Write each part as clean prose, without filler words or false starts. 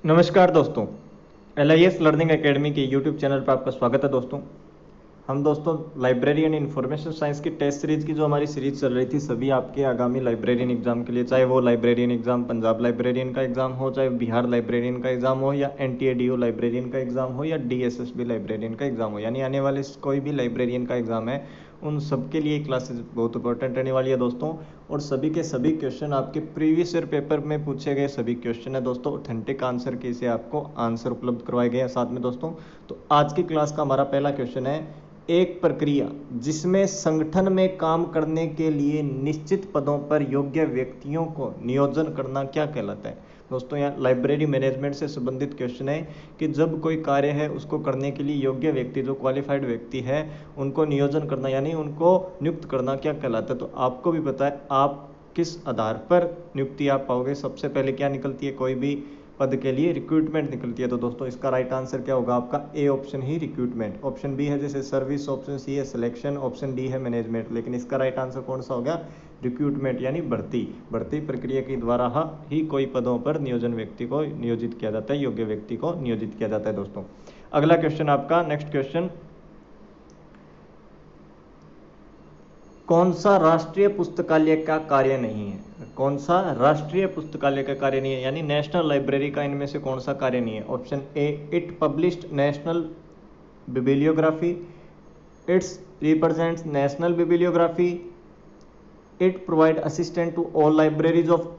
नमस्कार दोस्तों, LIS learning academy के यूट्यूब चैनल पर आपका स्वागत है। दोस्तों हम लाइब्रेरी एंड इंफॉर्मेशन साइंस की टेस्ट सीरीज की जो हमारी सीरीज चल रही थी, सभी आपके आगामी लाइब्रेरियन एग्जाम के लिए, चाहे वो लाइब्रेरियन एग्जाम पंजाब लाइब्रेरियन का एग्जाम हो, चाहे बिहार लाइब्रेरियन का एग्जाम हो, या NTA-DO लाइब्रेरियन का एग्जाम हो, या DSSB लाइब्रेरियन का एग्जाम हो, यानी आने वाले कोई भी लाइब्रेरियन का एग्जाम है, उन सब के लिए क्लासेस बहुत इंपॉर्टेंट रहने वाली है दोस्तों। और सभी के सभी क्वेश्चन आपके प्रीवियस ईयर पेपर में पूछे गए सभी क्वेश्चन है दोस्तों, ऑथेंटिक आंसर के से आपको आंसर उपलब्ध करवाए गए हैं साथ में दोस्तों। तो आज की क्लास का हमारा पहला क्वेश्चन है, एक प्रक्रिया जिसमें संगठन में काम करने के लिए निश्चित पदों पर योग्य व्यक्तियों को नियोजन करना क्या कहलाता है। दोस्तों यहाँ लाइब्रेरी मैनेजमेंट से संबंधित क्वेश्चन है कि जब कोई कार्य है उसको करने के लिए योग्य व्यक्ति, जो क्वालिफाइड व्यक्ति है, उनको नियोजन करना यानी उनको नियुक्त करना क्या कहलाता है। तो आपको भी पता है आप किस आधार पर नियुक्ति आप पाओगे। सबसे पहले क्या निकलती है, कोई भी पद के लिए रिक्रूटमेंट निकलती है। तो दोस्तों इसका राइट आंसर क्या होगा आपका, ए ऑप्शन ही रिक्रूटमेंट। ऑप्शन बी है जैसे सर्विस, ऑप्शन सी है सिलेक्शन, ऑप्शन डी है मैनेजमेंट, लेकिन इसका राइट आंसर कौन सा होगा, रिक्रूटमेंट यानी भर्ती प्रक्रिया के द्वारा ही कोई पदों पर नियोजन व्यक्ति को नियोजित किया जाता है, योग्य व्यक्ति को नियोजित किया जाता है दोस्तों। अगला क्वेश्चन आपका, नेक्स्ट क्वेश्चन, कौन सा राष्ट्रीय पुस्तकालय का कार्य नहीं है। कौन सा राष्ट्रीय पुस्तकालय का कार्य नहीं है, यानी नेशनल लाइब्रेरी का इनमें से कौन सा कार्य नहीं है। Option A, it published national bibliography, its represents national bibliography, it provide assistant to all libraries of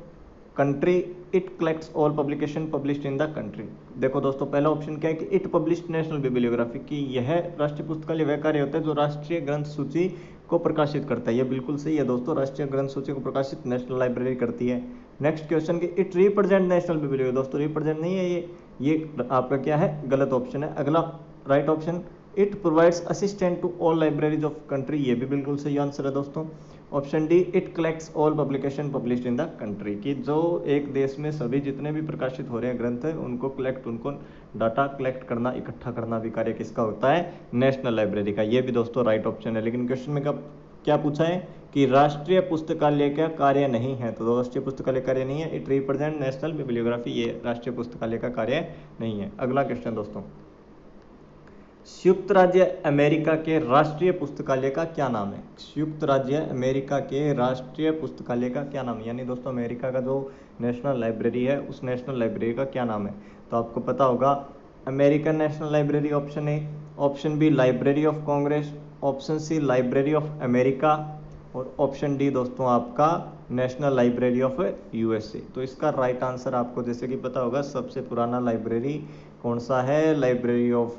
country, it collects all publication published in the country. देखो दोस्तों पहला ऑप्शन क्या है कि इट पब्लिश्ड नेशनल बिब्लियोग्राफी, की यह राष्ट्रीय पुस्तकालय वह कार्य होता है जो राष्ट्रीय ग्रंथ सूची को प्रकाशित करता है। यह बिल्कुल सही है दोस्तों, राष्ट्रीय ग्रंथ सूची को प्रकाशित नेशनल लाइब्रेरी करती है। नेक्स्ट क्वेश्चन की इट रिप्रेजेंट नेशनल बिब्लियोग्राफी, दोस्तों रिप्रेजेंट नहीं है, ये आपका क्या है, गलत ऑप्शन है। अगला right option, it provides assistant to all libraries of country, ये भी बिल्कुल सही आंसर है दोस्तों। Option D, it collects all publication published in the country, कि जो एक देश में सभी जितने भी प्रकाशित हो रहे हैं ग्रंथ है उनको डाटा कलेक्ट करना, इकट्ठा करना भी कार्य किसका होता है, नेशनल लाइब्रेरी का। ये भी दोस्तों राइट ऑप्शन है। लेकिन क्वेश्चन में क्या पूछा है कि राष्ट्रीय पुस्तकालय का कार्य नहीं है, तो राष्ट्रीय पुस्तकालय कार्य नहीं है, इट रिप्रेजेंट नेशनल बिब्लियोग्राफी, ये राष्ट्रीय पुस्तकालय का कार्य नहीं है। अगला क्वेश्चन दोस्तों, संयुक्त राज्य अमेरिका के राष्ट्रीय पुस्तकालय का क्या नाम है। संयुक्त राज्य अमेरिका के राष्ट्रीय पुस्तकालय का क्या नाम है, यानी दोस्तों अमेरिका का जो नेशनल लाइब्रेरी है उस नेशनल लाइब्रेरी का क्या नाम है। तो आपको पता होगा American national library option A, option B library of congress, option C library of America, और ऑप्शन डी दोस्तों आपका नेशनल लाइब्रेरी ऑफ USA। तो इसका राइट आंसर आपको जैसे कि पता होगा, सबसे पुराना लाइब्रेरी कौन सा है, library of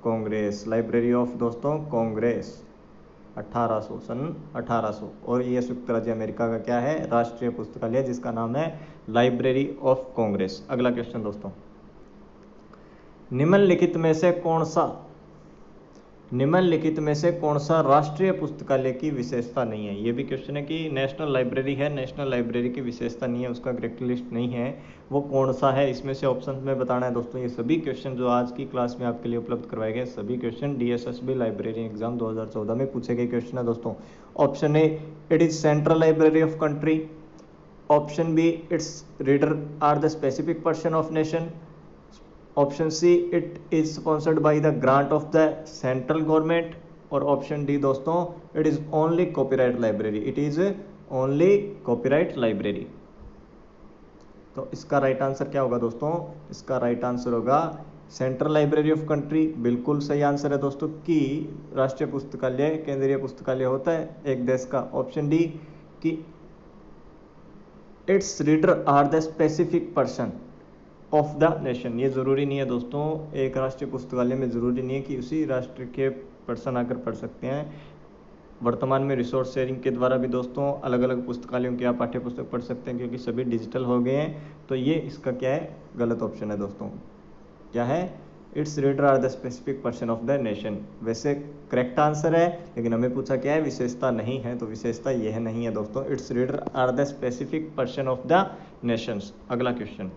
Congress, library of दोस्तों कांग्रेस 1800 सन 1800। और ये संयुक्त राज्य अमेरिका का क्या है, राष्ट्रीय पुस्तकालय, जिसका नाम है लाइब्रेरी ऑफ कांग्रेस। अगला क्वेश्चन दोस्तों, निम्नलिखित में से कौन सा राष्ट्रीय पुस्तकालय की विशेषता नहीं है। ये भी क्वेश्चन है कि नेशनल लाइब्रेरी है, नेशनल लाइब्रेरी की विशेषता नहीं है, उसका करेक्ट नहीं है, वो कौन सा है, इसमें से ऑप्शन में बताना है दोस्तों। ये सभी क्वेश्चन जो आज की क्लास में आपके लिए उपलब्ध करवाए गए, सभी क्वेश्चन DSSB लाइब्रेरी एग्जाम 2014 में पूछे गए क्वेश्चन है दोस्तों। Option A, it is central library of country, option B, its reader are the specific person of nation, option C, it is sponsored by the grant of the central government, और option D दोस्तों, it is only copyright library, it is only copyright library. तो इसका right answer क्या होगा दोस्तों, इसका right answer होगा central library of country, बिल्कुल सही आंसर है दोस्तों, कि राष्ट्रीय पुस्तकालय केंद्रीय पुस्तकालय होता है एक देश का। ऑप्शन डी, कि its reader are the specific person of the nation, ये जरूरी नहीं है दोस्तों, एक राष्ट्रीय पुस्तकालय में जरूरी नहीं है कि उसी राष्ट्र के पर्सन आकर पढ़ सकते हैं। वर्तमान में रिसोर्स शेयरिंग के द्वारा भी दोस्तों अलग अलग पुस्तकालयों की आप पाठ्य पुस्तक पढ़ सकते हैं, क्योंकि सभी डिजिटल हो गए हैं। तो ये इसका क्या है, गलत ऑप्शन है दोस्तों। क्या है, its reader are the specific person of the nation, वैसे करेक्ट आंसर है, लेकिन हमें पूछा क्या है, विशेषता नहीं है, तो विशेषता यह नहीं है दोस्तों, its reader are the specific person of the nations. अगला क्वेश्चन,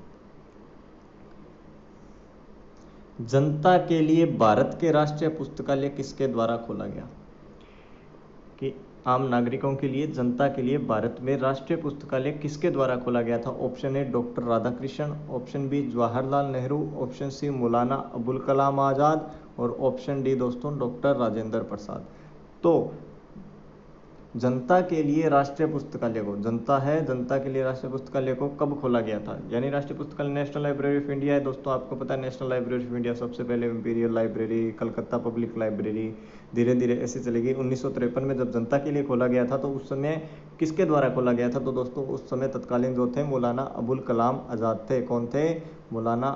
जनता के लिए भारत के राष्ट्रीय पुस्तकालय किसके द्वारा खोला गया। कि आम नागरिकों के लिए, जनता के लिए भारत में राष्ट्रीय पुस्तकालय किसके द्वारा खोला गया था? Option A doctor Radhakrishnan, option B Jawaharlal Nehru, option C Maulana Abul Kalam Azad और ऑप्शन डी दोस्तों डॉक्टर राजेंद्र प्रसाद। तो जनता के लिए राष्ट्रीय पुस्तकालय को, जनता है, जनता के लिए राष्ट्रीय पुस्तकालय को कब खोला गया था? यानी राष्ट्रीय पुस्तकालय नेशनल लाइब्रेरी ऑफ इंडिया है दोस्तों, आपको पता है नेशनल लाइब्रेरी ऑफ इंडिया, सबसे पहले imperial library, Calcutta public library, धीरे धीरे ऐसे चलेगी। 1953 में जब जनता के लिए खोला गया था तो उस समय किसके द्वारा खोला गया था? तो दोस्तों उस समय तत्कालीन जो थे मौलाना अबुल कलाम आज़ाद थे। कौन थे? मौलाना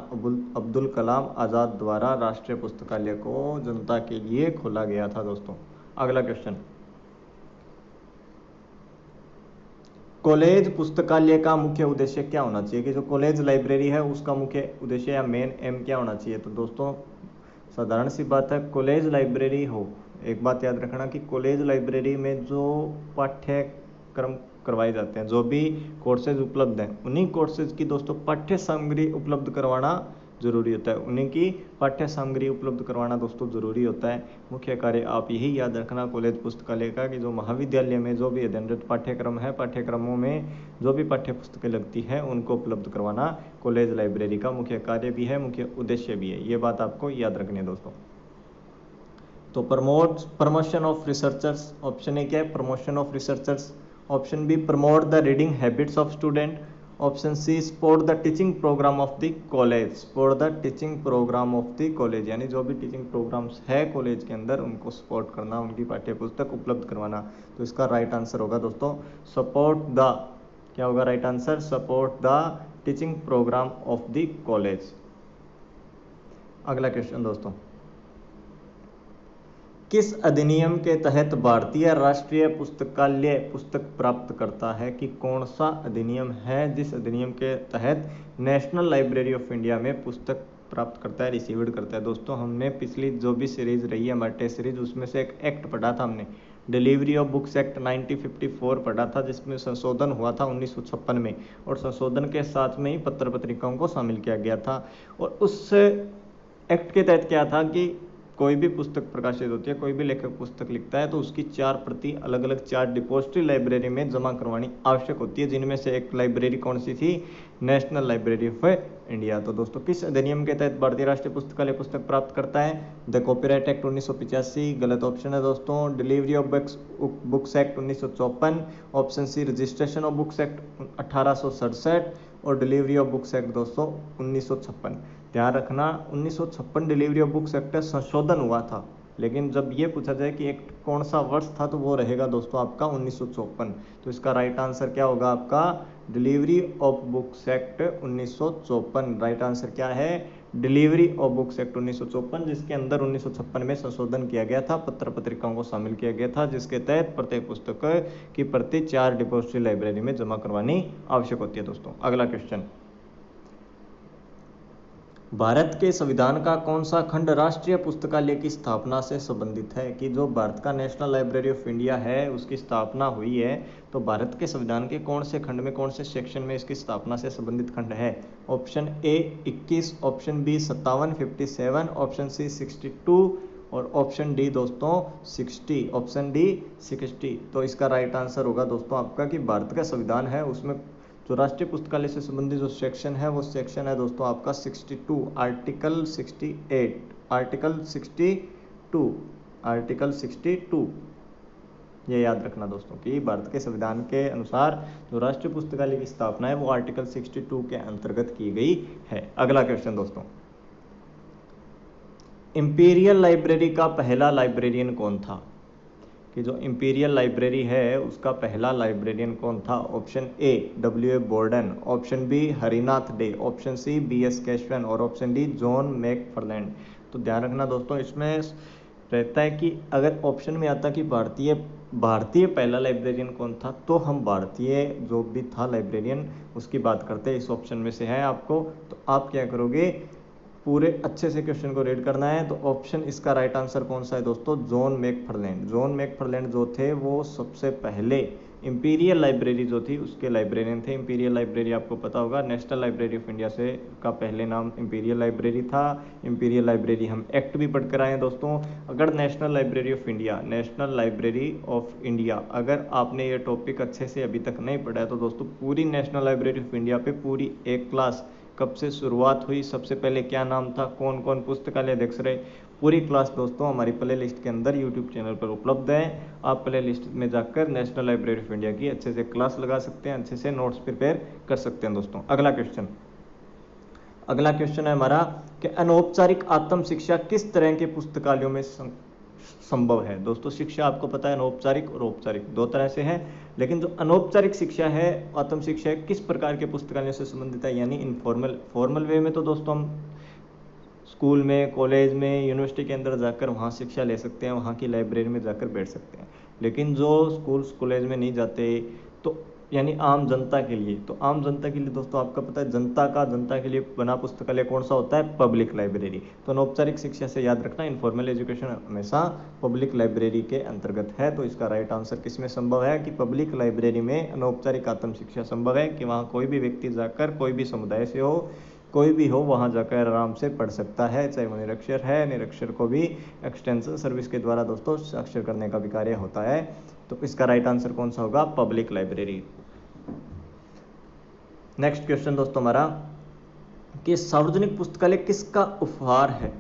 अब्दुल कलाम आज़ाद द्वारा राष्ट्रीय पुस्तकालय को जनता के लिए खोला गया था दोस्तों। अगला क्वेश्चन, कॉलेज पुस्तकालय का मुख्य उद्देश्य क्या होना चाहिए? कि जो कॉलेज लाइब्रेरी है उसका मुख्य उद्देश्य या मेन एम क्या होना चाहिए? तो दोस्तों साधारण सी बात है, कॉलेज लाइब्रेरी हो, एक बात याद रखना कि कॉलेज लाइब्रेरी में जो पाठ्यक्रम करवाए जाते हैं, जो भी कोर्सेज उपलब्ध हैं, उन्हीं कोर्सेज की दोस्तों पाठ्य सामग्री उपलब्ध करवाना जरूरी होता है, उन्हीं की पाठ्य सामग्री उपलब्ध करवाना दोस्तों जरूरी होता है। मुख्य कार्य आप यही याद रखना कॉलेज पुस्तकालय का कि जो महाविद्यालय में जो भी अध्ययनरत पाठ्यक्रम है, पाठ्यक्रमों में जो भी पाठ्य पुस्तकें लगती है उनको उपलब्ध करवाना कॉलेज लाइब्रेरी का मुख्य कार्य भी है, मुख्य उद्देश्य भी है। ये बात आपको याद रखनी है दोस्तों। तो promotion of researchers, option A क्या है? Promotion of researchers. Option B promote the reading habits of student. Option C support the teaching programme of the college. Support the teaching programme of the college, यानी जो भी teaching programmes है college के अंदर उनको support करना, उनकी पाठ्य पुस्तक उपलब्ध करवाना। तो इसका राइट आंसर होगा दोस्तों सपोर्ट द, क्या होगा right answer? Support the teaching programme of the college. अगला क्वेश्चन दोस्तों, किस अधिनियम के तहत भारतीय राष्ट्रीय पुस्तकालय पुस्तक प्राप्त करता है? कि कौन सा अधिनियम है जिस अधिनियम के तहत नेशनल लाइब्रेरी ऑफ इंडिया में पुस्तक प्राप्त करता है, रिसीव्ड करता है? दोस्तों हमने पिछली जो भी सीरीज रही है हमारी टेस्ट सीरीज, उसमें से एक एक्ट पढ़ा था हमने, डिलीवरी ऑफ बुक्स एक्ट 1954 पढ़ा था, जिसमें संशोधन हुआ था 1956 में, और संशोधन के साथ में ही पत्र पत्रिकाओं को शामिल किया गया था। और उस एक्ट के तहत क्या था कि कोई भी पुस्तक प्रकाशित होती है, कोई भी लेखक पुस्तक लिखता है तो उसकी 4 प्रति अलग अलग 4 डिपोजिटरी लाइब्रेरी में जमा करवानी आवश्यक होती है, जिनमें से एक लाइब्रेरी कौन सी थी? National library of India. तो दोस्तों किस अधिनियम के तहत भारतीय राष्ट्रीय पुस्तकालय पुस्तक प्राप्त करता है? द कॉपीराइट एक्ट 1985 गलत ऑप्शन है दोस्तों। Delivery of books act 1954, option C registration of books act 1867 और डिलीवरी ऑफ बुक्स एक्ट दोस्तों 1956। ध्यान रखना 1956 डिलीवरी ऑफ बुक्स एक्ट संशोधन हुआ था, लेकिन जब ये पूछा जाए कि एक्ट कौन सा वर्ष था तो वो रहेगा दोस्तों आपका 1954। तो इसका राइट आंसर क्या होगा आपका? Delivery of books act 1954। Right answer क्या है? डिलीवरी ऑफ बुक्स एक्ट 1954, जिसके अंदर 1956 में संशोधन किया गया था, पत्र पत्रिकाओं को शामिल किया गया था, जिसके तहत प्रत्येक पुस्तक की प्रति 4 डिपोजिटरी लाइब्रेरी में जमा करवानी आवश्यक होती है दोस्तों। अगला क्वेश्चन, भारत के संविधान का कौन सा खंड राष्ट्रीय पुस्तकालय की स्थापना से संबंधित है? कि जो भारत का नेशनल लाइब्रेरी ऑफ इंडिया है उसकी स्थापना हुई है, तो भारत के संविधान के कौन से खंड में, कौन से सेक्शन में इसकी स्थापना से संबंधित खंड है? Option A 21, option B 57, 57, option C 62 और ऑप्शन डी दोस्तों 60। Option D 60। तो इसका राइट आंसर होगा दोस्तों आपका कि भारत का संविधान है उसमें जो राष्ट्रीय पुस्तकालय से संबंधित जो सेक्शन है वो सेक्शन है दोस्तों आपका 62, आर्टिकल 68, आर्टिकल 62, आर्टिकल 62। ये याद रखना दोस्तों कि भारत के संविधान के अनुसार जो राष्ट्रीय पुस्तकालय की स्थापना है वो आर्टिकल 62 के अंतर्गत की गई है। अगला क्वेश्चन दोस्तों, इंपीरियल लाइब्रेरी का पहला लाइब्रेरियन कौन था? कि जो इंपीरियल लाइब्रेरी है उसका पहला लाइब्रेरियन कौन था? Option A W.A. Borden, option B Harinath De, option C B.S. Keshavan और ऑप्शन डी जॉन मैकफार्लैंड। तो ध्यान रखना दोस्तों इसमें रहता है कि अगर ऑप्शन में आता कि भारतीय पहला लाइब्रेरियन कौन था, तो हम भारतीय जो भी था लाइब्रेरियन उसकी बात करते हैं, इस ऑप्शन में से है आपको। तो आप क्या करोगे, पूरे अच्छे से क्वेश्चन को रीड करना है। तो ऑप्शन इसका राइट आंसर कौन सा है दोस्तों? जॉन मैकफार्लैंड। जॉन मैकफार्लैंड जो थे वो सबसे पहले इंपीरियल लाइब्रेरी जो थी उसके लाइब्रेरियन थे। इंपीरियल लाइब्रेरी आपको पता होगा नेशनल लाइब्रेरी ऑफ इंडिया से का पहले नाम इंपीरियल लाइब्रेरी था। इंपीरियल लाइब्रेरी हम एक्ट भी पढ़ कर आए हैं दोस्तों। अगर national library of India, national library of India, अगर आपने ये टॉपिक अच्छे से अभी तक नहीं पढ़ा है तो दोस्तों पूरी नेशनल लाइब्रेरी ऑफ इंडिया पे पूरी एक क्लास कब से शुरुआत हुई, सबसे पहले क्या नाम था, कौन कौन पुस्तकालय अध्यक्ष रहे, पूरी क्लास दोस्तों हमारी प्ले लिस्ट के अंदर यूट्यूब चैनल पर उपलब्ध है। आप प्ले लिस्ट में जाकर नेशनल लाइब्रेरी ऑफ इंडिया की अच्छे से क्लास लगा सकते हैं, अच्छे से नोट्स प्रिपेयर कर सकते हैं दोस्तों। अगला क्वेश्चन है हमारा कि अनौपचारिक आत्म शिक्षा किस तरह के पुस्तकालयों में संभव है। दोस्तों शिक्षा आपको पता है अनौपचारिक और औपचारिक दो तरह से है, लेकिन जो अनौपचारिक शिक्षा है, आत्म शिक्षा है, किस प्रकार के पुस्तकालयों से संबंधित है, यानी इनफॉर्मल। फॉर्मल वे में तो दोस्तों हम स्कूल में, कॉलेज में, यूनिवर्सिटी के अंदर जाकर वहाँ शिक्षा ले सकते हैं, वहाँ की लाइब्रेरी में जाकर बैठ सकते हैं। लेकिन जो स्कूल कॉलेज में नहीं जाते तो यानी आम जनता के लिए, तो आम जनता के लिए दोस्तों आपका पता है जनता के लिए बना पुस्तकालय कौन सा होता है, पब्लिक लाइब्रेरी। तो अनौपचारिक शिक्षा से याद रखना इनफॉर्मल एजुकेशन हमेशा पब्लिक लाइब्रेरी के अंतर्गत है। तो इसका राइट आंसर किसमें संभव है कि पब्लिक लाइब्रेरी में अनौपचारिक आत्म शिक्षा संभव है, कि वहाँ कोई भी व्यक्ति जाकर, कोई भी समुदाय से हो, कोई भी हो, वहाँ जाकर आराम से पढ़ सकता है, चाहे वो निरक्षर है। निरक्षर को भी एक्सटेंशन सर्विस के द्वारा दोस्तों साक्षर करने का भी कार्य होता है। तो इसका राइट आंसर कौन सा होगा, पब्लिक लाइब्रेरी। नेक्स्ट क्वेश्चन दोस्तों हमारा कि सार्वजनिक पुस्तकालय किसका उपहार है।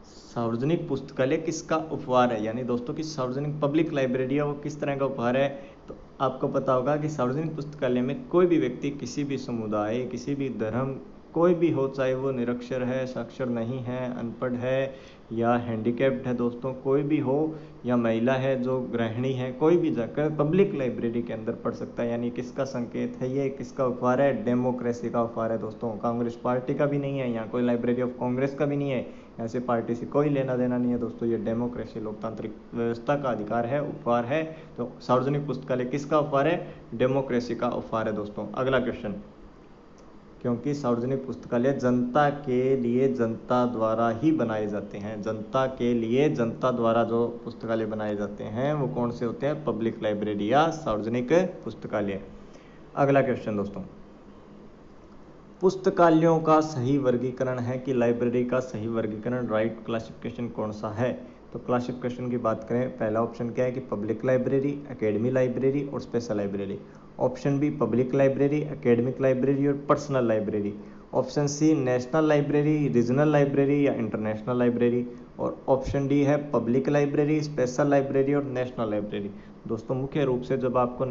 सार्वजनिक पुस्तकालय किसका उपहार है, यानी दोस्तों कि सार्वजनिक पब्लिक लाइब्रेरी है वो किस तरह का उपहार है। तो आपको पता होगा कि सार्वजनिक पुस्तकालय में कोई भी व्यक्ति, किसी भी समुदाय, किसी भी धर्म, कोई भी हो, चाहे वो निरक्षर है, साक्षर नहीं है, अनपढ़ है या हैंडीकैप्ड है दोस्तों, कोई भी हो, या महिला है जो गृहिणी है, कोई भी जाकर पब्लिक लाइब्रेरी के अंदर पढ़ सकता है। यानी किसका संकेत है ये, किसका उपहार है, डेमोक्रेसी का उपहार है दोस्तों। कांग्रेस पार्टी का भी नहीं है, यहाँ कोई लाइब्रेरी ऑफ कांग्रेस का भी नहीं है, ऐसे पार्टी से कोई लेना देना नहीं है दोस्तों। ये डेमोक्रेसी, लोकतांत्रिक व्यवस्था का अधिकार है, उपहार है। तो सार्वजनिक पुस्तकालय किसका उपहार है, डेमोक्रेसी का उपहार है दोस्तों। अगला क्वेश्चन, क्योंकि सार्वजनिक पुस्तकालय जनता के लिए, जनता द्वारा ही बनाए जाते हैं, जनता के लिए, जनता द्वारा जो पुस्तकालय बनाए जाते हैं वो कौन से होते हैं, पब्लिक लाइब्रेरी या सार्वजनिक पुस्तकालय। अगला क्वेश्चन दोस्तों, पुस्तकालयों का सही वर्गीकरण है कि लाइब्रेरी का सही वर्गीकरण, राइट क्लासिफिकेशन कौन सा है। तो क्लासिफिकेशन की बात करें, पहला ऑप्शन क्या है कि पब्लिक लाइब्रेरी, एकेडमी लाइब्रेरी और special library. Option B public library, academic library और personal library. Option C national library, regional library या इंटरनेशनल लाइब्रेरी। और ऑप्शन डी है पब्लिक लाइब्रेरी, स्पेशल लाइब्रेरी और नेशनल लाइब्रेरी। दोस्तों मुख्य रूप से जब आपको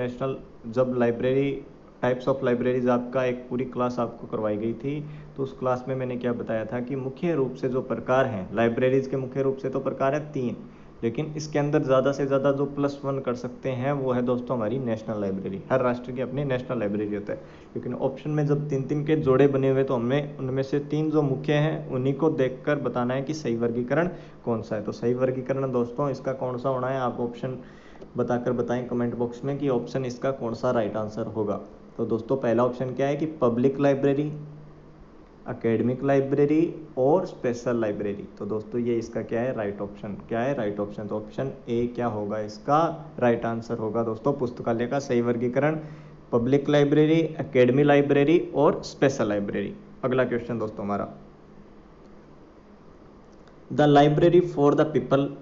जब लाइब्रेरी टाइप्स ऑफ लाइब्रेरीज आपका एक पूरी क्लास आपको करवाई गई थी, तो उस क्लास में मैंने क्या बताया था कि मुख्य रूप से जो प्रकार हैं लाइब्रेरीज के, मुख्य रूप से तो प्रकार है 3, लेकिन इसके अंदर ज़्यादा से ज़्यादा जो +1 कर सकते हैं वो है दोस्तों हमारी नेशनल लाइब्रेरी। हर राष्ट्र की अपनी नेशनल लाइब्रेरी होता है, लेकिन ऑप्शन में जब 3-3 के जोड़े बने हुए तो हमें उनमें से 3 जो मुख्य हैं उन्हीं को देखकर बताना है कि सही वर्गीकरण कौन सा है। तो सही वर्गीकरण दोस्तों इसका कौन सा होना है, आप ऑप्शन बताकर बताएं कमेंट बॉक्स में कि ऑप्शन इसका कौन सा राइट आंसर होगा। तो दोस्तों पहला ऑप्शन क्या है कि पब्लिक लाइब्रेरी, एकेडमिक लाइब्रेरी और स्पेशल लाइब्रेरी। तो दोस्तों ये इसका क्या है, राइट ऑप्शन। क्या है राइट ऑप्शन, तो ऑप्शन ए क्या होगा, इसका राइट आंसर होगा दोस्तों। पुस्तकालय का सही वर्गीकरण पब्लिक लाइब्रेरी, एकेडमी लाइब्रेरी और स्पेशल लाइब्रेरी। अगला क्वेश्चन दोस्तों हमारा, the library for the people,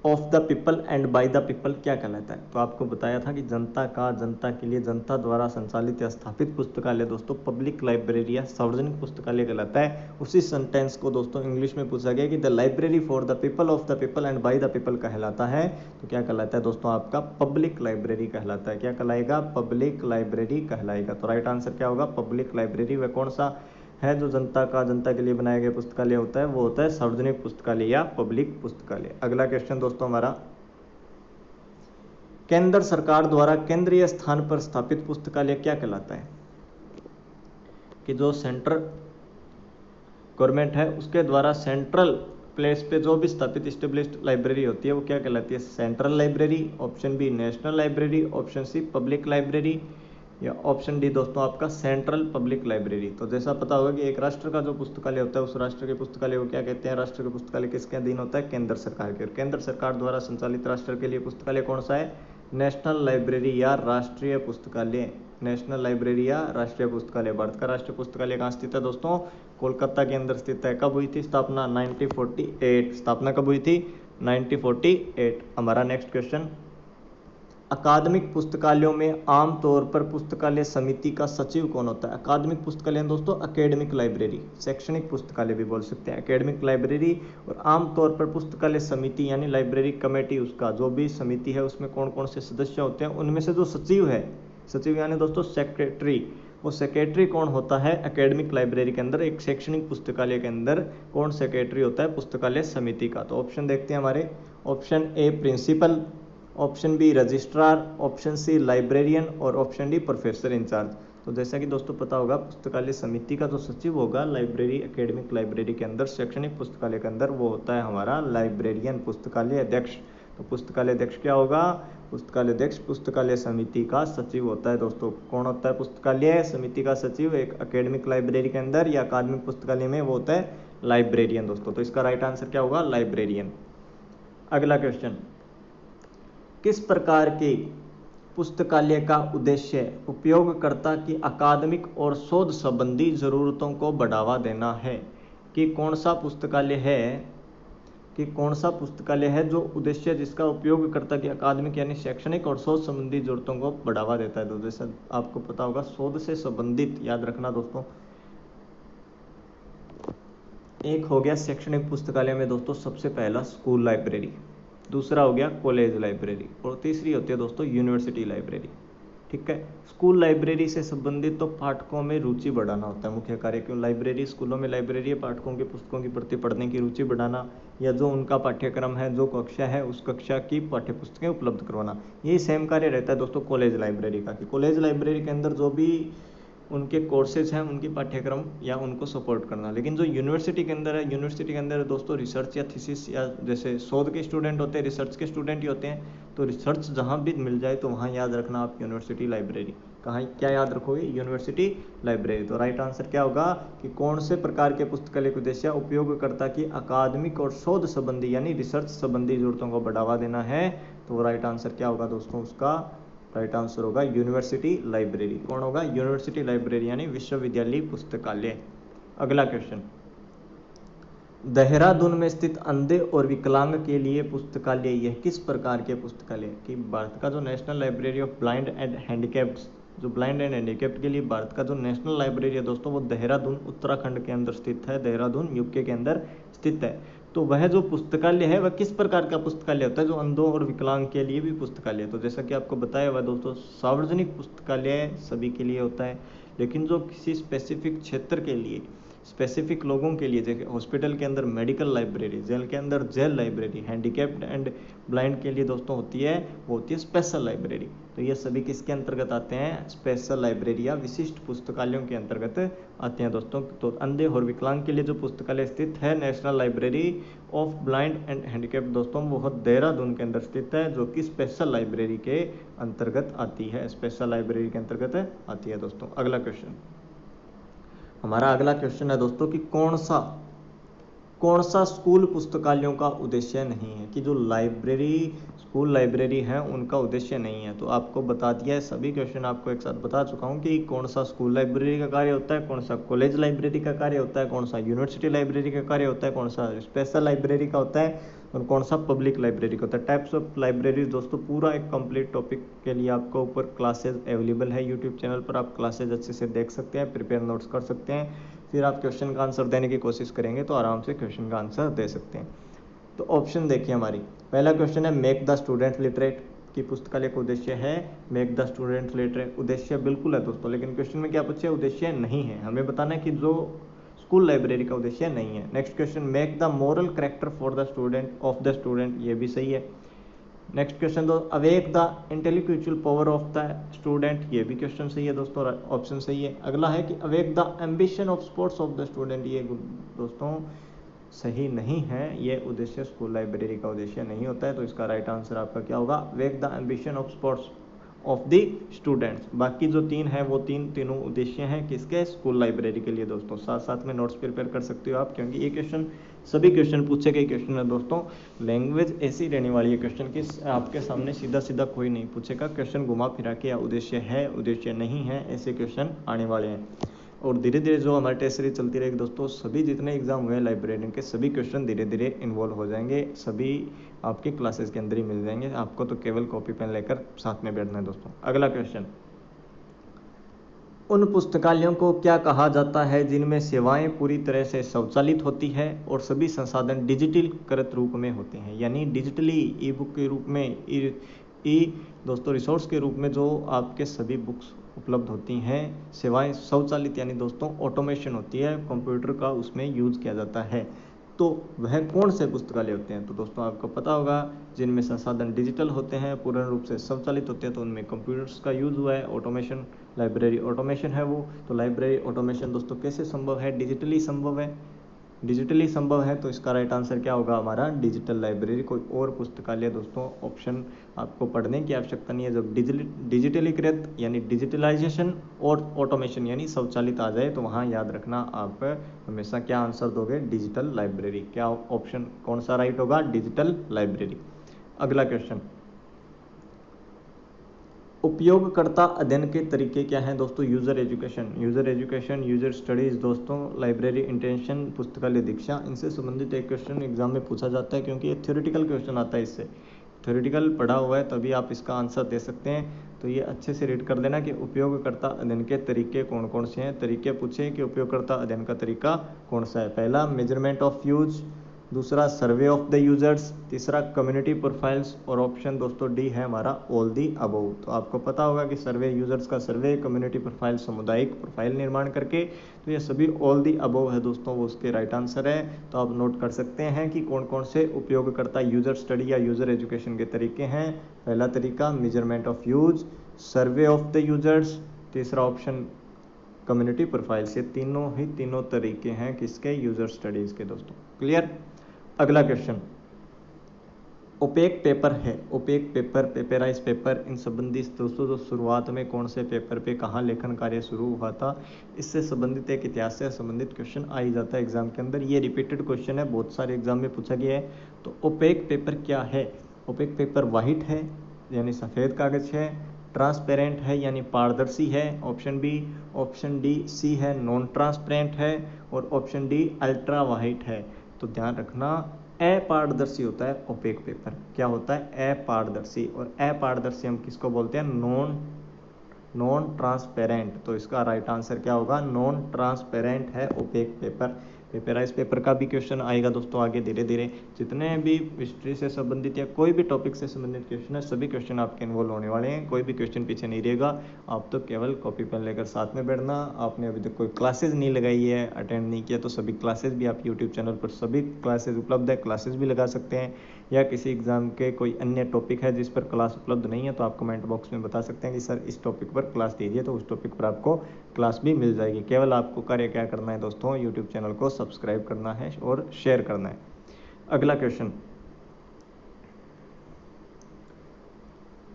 of the people and by the people क्या कहलाता है। तो आपको बताया था कि जनता का, जनता के लिए, जनता द्वारा संचालित या स्थापित पुस्तकालय दोस्तों पब्लिक लाइब्रेरी या सार्वजनिक पुस्तकालय कहलाता है। उसी सेंटेंस को दोस्तों इंग्लिश में पूछा गया कि the library for the people, of the people and by the people कहलाता है। तो क्या कहलाता है दोस्तों, आपका पब्लिक लाइब्रेरी कहलाता है। क्या कहलाएगा, पब्लिक लाइब्रेरी कहलाएगा। तो राइट आंसर क्या होगा, पब्लिक लाइब्रेरी। वह कौन सा है जो जनता का, जनता के लिए बनाया गया पुस्तकालय होता है, वो होता है सार्वजनिक पुस्तकालय या पब्लिक पुस्तकालय। अगला क्वेश्चन दोस्तों हमारा, केंद्र सरकार द्वारा केंद्रीय स्थान पर स्थापित पुस्तकालय क्या कहलाता है। कि जो सेंट्रल गवर्नमेंट है उसके द्वारा सेंट्रल प्लेस पे जो भी स्थापित स्टेब्लिश्ड लाइब्रेरी होती है वो क्या कहलाती है, central library. Option B national library, option C public library या ऑप्शन डी दोस्तों आपका सेंट्रल पब्लिक लाइब्रेरी। तो जैसा पता होगा कि एक राष्ट्र का जो पुस्तकालय होता है उस राष्ट्र के पुस्तकालय को क्या कहते हैं, राष्ट्र के पुस्तकालय किसके अधीन होता है, केंद्र सरकार के। और केंद्र सरकार द्वारा संचालित राष्ट्र के लिए पुस्तकालय कौन सा है, नेशनल लाइब्रेरी या राष्ट्रीय पुस्तकालय, नेशनल लाइब्रेरी या राष्ट्रीय पुस्तकालय। भारत का राष्ट्रीय पुस्तकालय कहाँ स्थित है दोस्तों? कोलकाता के अंदर स्थित है। कब हुई थी स्थापना? 1948। स्थापना कब हुई थी? 1948। हमारा नेक्स्ट क्वेश्चन, अकादमिक पुस्तकालयों में आमतौर पर पुस्तकालय समिति का सचिव कौन होता है? अकादमिक पुस्तकालय दोस्तों एकेडमिक लाइब्रेरी, शैक्षणिक पुस्तकालय भी बोल सकते हैं, एकेडमिक लाइब्रेरी। और आमतौर पर पुस्तकालय समिति यानी लाइब्रेरी कमेटी, उसका जो भी समिति है उसमें कौन कौन से सदस्य होते हैं, उनमें से जो सचिव है, सचिव यानी दोस्तों सेक्रेटरी, वो सेक्रेटरी कौन होता है एकेडमिक लाइब्रेरी के अंदर, एक शैक्षणिक पुस्तकालय के अंदर कौन सेक्रेटरी होता है पुस्तकालय समिति का? तो ऑप्शन देखते हैं हमारे। Option A principal, option B registrar, option C librarian और ऑप्शन डी प्रोफेसर इंचार्ज। तो जैसा कि दोस्तों पता होगा, पुस्तकालय समिति का जो सचिव होगा लाइब्रेरी, एकेडमिक लाइब्रेरी के अंदर, शैक्षणिक पुस्तकालय के अंदर, वो होता है हमारा लाइब्रेरियन, पुस्तकालय अध्यक्ष। तो पुस्तकालय अध्यक्ष क्या होगा? पुस्तकालय अध्यक्ष पुस्तकालय समिति का सचिव होता है दोस्तों। कौन होता है पुस्तकालय समिति का सचिव एक एकेडमिक लाइब्रेरी के अंदर या अकादमिक पुस्तकालय में? वो होता है लाइब्रेरियन दोस्तों। तो इसका राइट आंसर क्या होगा? लाइब्रेरियन। अगला क्वेश्चन, किस प्रकार के पुस्तकालय का उद्देश्य उपयोगकर्ता की अकादमिक और शोध संबंधी जरूरतों को बढ़ावा देना है? कि कौन सा पुस्तकालय है जो उद्देश्य जिसका उपयोगकर्ता की अकादमिक यानी शैक्षणिक और शोध संबंधी जरूरतों को बढ़ावा देता है? तो जैसा आपको पता होगा, शोध से संबंधित, याद रखना दोस्तों। एक हो गया शैक्षणिक पुस्तकालय में दोस्तों सबसे पहला स्कूल लाइब्रेरी, दूसरा हो गया कॉलेज लाइब्रेरी और तीसरी होती है दोस्तों यूनिवर्सिटी लाइब्रेरी। ठीक है, स्कूल लाइब्रेरी से संबंधित तो पाठकों में रुचि बढ़ाना होता है मुख्य कार्य। क्यों लाइब्रेरी, स्कूलों में लाइब्रेरी है, पाठकों के पुस्तकों की प्रति पढ़ने की रुचि बढ़ाना, या जो उनका पाठ्यक्रम है, जो कक्षा है, उस कक्षा की पाठ्य पुस्तकें उपलब्ध करवाना। यही सेम कार्य रहता है दोस्तों कॉलेज लाइब्रेरी का, कि कॉलेज लाइब्रेरी के अंदर जो भी उनके कोर्सेज हैं, उनकी पाठ्यक्रम या उनको सपोर्ट करना। लेकिन जो यूनिवर्सिटी के अंदर है, यूनिवर्सिटी के अंदर दोस्तों रिसर्च या थीसिस या जैसे शोध के स्टूडेंट होते हैं, रिसर्च के स्टूडेंट ही होते हैं। तो रिसर्च जहाँ भी मिल जाए तो वहाँ याद रखना आप यूनिवर्सिटी लाइब्रेरी। कहाँ क्या याद रखोगे? University library. तो राइट आंसर क्या होगा कि कौन से प्रकार के पुस्तकालय का उद्देश्य उपयोगकर्ता की अकादमिक और शोध संबंधी यानी रिसर्च संबंधी जरूरतों को बढ़ावा देना है? तो राइट आंसर क्या होगा दोस्तों? उसका राइट आंसर होगा यूनिवर्सिटी लाइब्रेरी। कौन होगा? यूनिवर्सिटी लाइब्रेरी यानी विश्वविद्यालय पुस्तकालय। अगला क्वेश्चन, देहरादून में स्थित अंधे और विकलांग के लिए पुस्तकालय यह किस प्रकार के पुस्तकालय? कि भारत का जो national library of blind and handicapped, जो ब्लाइंड एंड हैंडीकैप्ड के लिए भारत का जो नेशनल लाइब्रेरी है दोस्तों, वो देहरादून उत्तराखंड के अंदर स्थित है, देहरादून यूके के अंदर स्थित है। तो वह जो पुस्तकालय है वह किस प्रकार का पुस्तकालय होता है? जो अंधों और विकलांग के लिए भी पुस्तकालय। तो जैसा कि आपको बताया हुआ दोस्तों, सार्वजनिक पुस्तकालय सभी के लिए होता है, लेकिन जो किसी स्पेसिफिक क्षेत्र के लिए, स्पेसिफिक लोगों के लिए, जैसे हॉस्पिटल के अंदर मेडिकल लाइब्रेरी, जेल के अंदर jail library, handicapped and blind के लिए दोस्तों होती है, वो होती है स्पेशल लाइब्रेरी। तो ये सभी किसके अंतर्गत आते हैं? स्पेशल लाइब्रेरी या विशिष्ट पुस्तकालयों के अंतर्गत आते हैं दोस्तों। तो अंधे और विकलांग के लिए जो पुस्तकालय स्थित है, national library of blind and handicapped दोस्तों, वो देहरादून के अंदर स्थित है, जो कि स्पेशल लाइब्रेरी के अंतर्गत आती है, स्पेशल लाइब्रेरी के अंतर्गत आती है दोस्तों। अगला क्वेश्चन, हमारा अगला क्वेश्चन है दोस्तों कि कौन सा स्कूल पुस्तकालयों का उद्देश्य नहीं है? कि जो लाइब्रेरी, स्कूल लाइब्रेरी है, उनका उद्देश्य नहीं है। तो आपको बता दिया है, सभी क्वेश्चन आपको एक साथ बता चुका हूँ कि कौन सा स्कूल लाइब्रेरी का कार्य होता है, कौन सा कॉलेज लाइब्रेरी का कार्य होता है, कौन सा यूनिवर्सिटी लाइब्रेरी का कार्य होता है, कौन सा स्पेशल लाइब्रेरी का होता है और कौन सा पब्लिक लाइब्रेरी का होता है। टाइप्स ऑफ लाइब्रेरीज दोस्तों, पूरा एक कंप्लीट टॉपिक के लिए आपको ऊपर क्लासेज अवेलेबल है यूट्यूब चैनल पर। आप क्लासेज अच्छे से देख सकते हैं, प्रिपेयर नोट्स कर सकते हैं, फिर आप क्वेश्चन का आंसर देने की कोशिश करेंगे तो आराम से क्वेश्चन का आंसर दे सकते हैं। तो ऑप्शन देखिए, हमारी पहला क्वेश्चन है मेक द स्टूडेंट लिटरेट। की पुस्तकालय का उद्देश्य है मेक द स्टूडेंट लिटरेट। उद्देश्य बिल्कुल है दोस्तों, लेकिन क्वेश्चन में क्या पूछे? उद्देश्य नहीं है। हमें बताना है कि जो स्कूल लाइब्रेरी का उद्देश्य नहीं है। Next question, make the moral character for the student of the student, ये भी सही है। नेक्स्ट क्वेश्चन, दो awake the intellectual power of the student, ये भी क्वेश्चन सही है दोस्तों, ऑप्शन सही है। अगला है कि awake the ambition of sports of the student, ये दोस्तों सही नहीं है, ये उद्देश्य स्कूल लाइब्रेरी का उद्देश्य नहीं होता है। तो इसका राइट आंसर आपका क्या होगा? Awake the ambition of sports of the students. बाकी जो 3 है वो तीनों उद्देश्य हैं किसके, स्कूल लाइब्रेरी के लिए दोस्तों। साथ साथ में नोट्स प्रिपेयर कर सकते हो आप, क्योंकि ये क्वेश्चन सभी क्वेश्चन पूछे गए क्वेश्चन है दोस्तों। लैंग्वेज ऐसी रहने वाली है क्वेश्चन की, आपके सामने सीधा सीधा कोई नहीं पूछेगा, क्वेश्चन घुमा फिरा के या उद्देश्य है उद्देश्य नहीं है ऐसे क्वेश्चन आने वाले हैं। और धीरे धीरे जो हमारी टेस्ट सीरीज चलती रहेगी दोस्तों, सभी जितने एग्जाम हुए लाइब्रेरियन के सभी क्वेश्चन धीरे धीरे इन्वॉल्व हो जाएंगे, सभी आपके क्लासेस के अंदर ही मिल जाएंगे। आपको तो केवल कॉपी पेन लेकर साथ में बैठना है दोस्तों। अगला क्वेश्चन, उन पुस्तकालयों को क्या कहा जाता है जिनमें सेवाएं पूरी तरह से स्वचालित होती है और सभी संसाधन डिजिटलीकृत रूप में होते हैं, यानी डिजिटली ई बुक के रूप में ई दोस्तों रिसोर्स के रूप में जो आपके सभी बुक्स उपलब्ध होती हैं। सेवाएं स्वचालित यानी दोस्तों ऑटोमेशन होती है, कंप्यूटर का उसमें यूज किया जाता है। तो वह कौन से पुस्तकालय होते हैं, तो दोस्तों आपको पता होगा जिनमें संसाधन डिजिटल होते हैं, पूर्ण रूप से स्वचालित होते हैं, तो उनमें कंप्यूटर्स का यूज हुआ है, ऑटोमेशन, लाइब्रेरी ऑटोमेशन है वो। तो लाइब्रेरी ऑटोमेशन दोस्तों कैसे संभव है, डिजिटली संभव है, डिजिटली संभव है। तो इसका राइट आंसर क्या होगा हमारा, डिजिटल लाइब्रेरी। कोई और पुस्तकालय दोस्तों ऑप्शन आपको पढ़ने की आवश्यकता नहीं है, जब डिजिटलीकृत यानी डिजिटलाइजेशन और ऑटोमेशन यानी स्वचालित आ जाए तो वहाँ याद रखना आप हमेशा क्या आंसर दोगे, डिजिटल लाइब्रेरी। क्या ऑप्शन कौन सा राइट होगा, डिजिटल लाइब्रेरी। अगला क्वेश्चन, उपयोगकर्ता अध्ययन के तरीके क्या हैं दोस्तों, यूजर एजुकेशन, यूजर स्टडीज दोस्तों, लाइब्रेरी इंटेंशन, पुस्तकालय दीक्षा, इनसे संबंधित एक क्वेश्चन एग्जाम में पूछा जाता है, क्योंकि ये थ्योरेटिकल क्वेश्चन आता है, इससे थ्योरेटिकल पढ़ा हुआ है तभी आप इसका आंसर दे सकते हैं। तो ये अच्छे से रीड कर देना कि उपयोगकर्ता अध्ययन के तरीके कौन कौन से हैं। तरीके पूछे कि उपयोगकर्ता अध्ययन का तरीका कौन सा है, पहला मेजरमेंट ऑफ यूज, दूसरा सर्वे ऑफ द यूजर्स, तीसरा कम्युनिटी प्रोफाइल्स, और ऑप्शन दोस्तों डी है हमारा ऑल दी अबव। तो आपको पता होगा कि सर्वे यूजर्स का सर्वे, कम्युनिटी प्रोफाइल सामुदायिक प्रोफाइल निर्माण करके, तो ये सभी ऑल दी अबव है दोस्तों, वो उसके राइट आंसर है। तो आप नोट कर सकते हैं कि कौन कौन से उपयोगकर्ता यूजर स्टडी या यूजर एजुकेशन के तरीके हैं। पहला तरीका measurement of use, survey of the users, तीसरा ऑप्शन कम्युनिटी प्रोफाइल्स। ये तीनों तरीके हैं किसके, यूजर स्टडीज के दोस्तों। क्लियर। अगला क्वेश्चन, ओपेक पेपर है, ओपेक पेपर, पेपराइज पेपर, इन संबंधित दोस्तों जो शुरुआत में कौन से पेपर पे कहाँ लेखन कार्य शुरू हुआ था, इससे संबंधित एक इतिहास से संबंधित क्वेश्चन आ ही जाता है एग्जाम के अंदर। ये रिपीटेड क्वेश्चन है, बहुत सारे एग्जाम में पूछा गया है। तो ओपेक पेपर क्या है, ओपेक पेपर वाइट है यानी सफ़ेद कागज है, ट्रांसपेरेंट है यानी पारदर्शी है, ऑप्शन बी, ऑप्शन डी, सी है नॉन ट्रांसपेरेंट है, और ऑप्शन डी अल्ट्रा वाइट है। तो ध्यान रखना अपारदर्शी होता है ओपेक पेपर, क्या होता है, अपारदर्शी, और अपारदर्शी हम किसको बोलते हैं, नॉन ट्रांसपेरेंट। तो इसका राइट आंसर क्या होगा, नॉन ट्रांसपेरेंट है ओपेक पेपर। पेपराइज पेपर का भी क्वेश्चन आएगा दोस्तों आगे धीरे धीरे। जितने भी हिस्ट्री से संबंधित या कोई भी टॉपिक से संबंधित क्वेश्चन है, सभी क्वेश्चन आपके इन्वॉल्व होने वाले हैं, कोई भी क्वेश्चन पीछे नहीं रहेगा। आप तो केवल कॉपी पेन लेकर साथ में बैठना। आपने अभी तक कोई क्लासेज नहीं लगाई है, अटेंड नहीं किया, तो सभी क्लासेज भी आप यूट्यूब चैनल पर सभी क्लासेज उपलब्ध है, क्लासेज भी लगा सकते हैं। या किसी एग्जाम के कोई अन्य टॉपिक है जिस पर क्लास उपलब्ध नहीं है, तो आप कमेंट बॉक्स में बता सकते हैं कि सर इस टॉपिक पर क्लास दीजिए, तो उस टॉपिक पर आपको क्लास भी मिल जाएगी। केवल आपको कार्य क्या करना है दोस्तों, यूट्यूब चैनल को सब्सक्राइब करना है और शेयर करना है। अगला क्वेश्चन,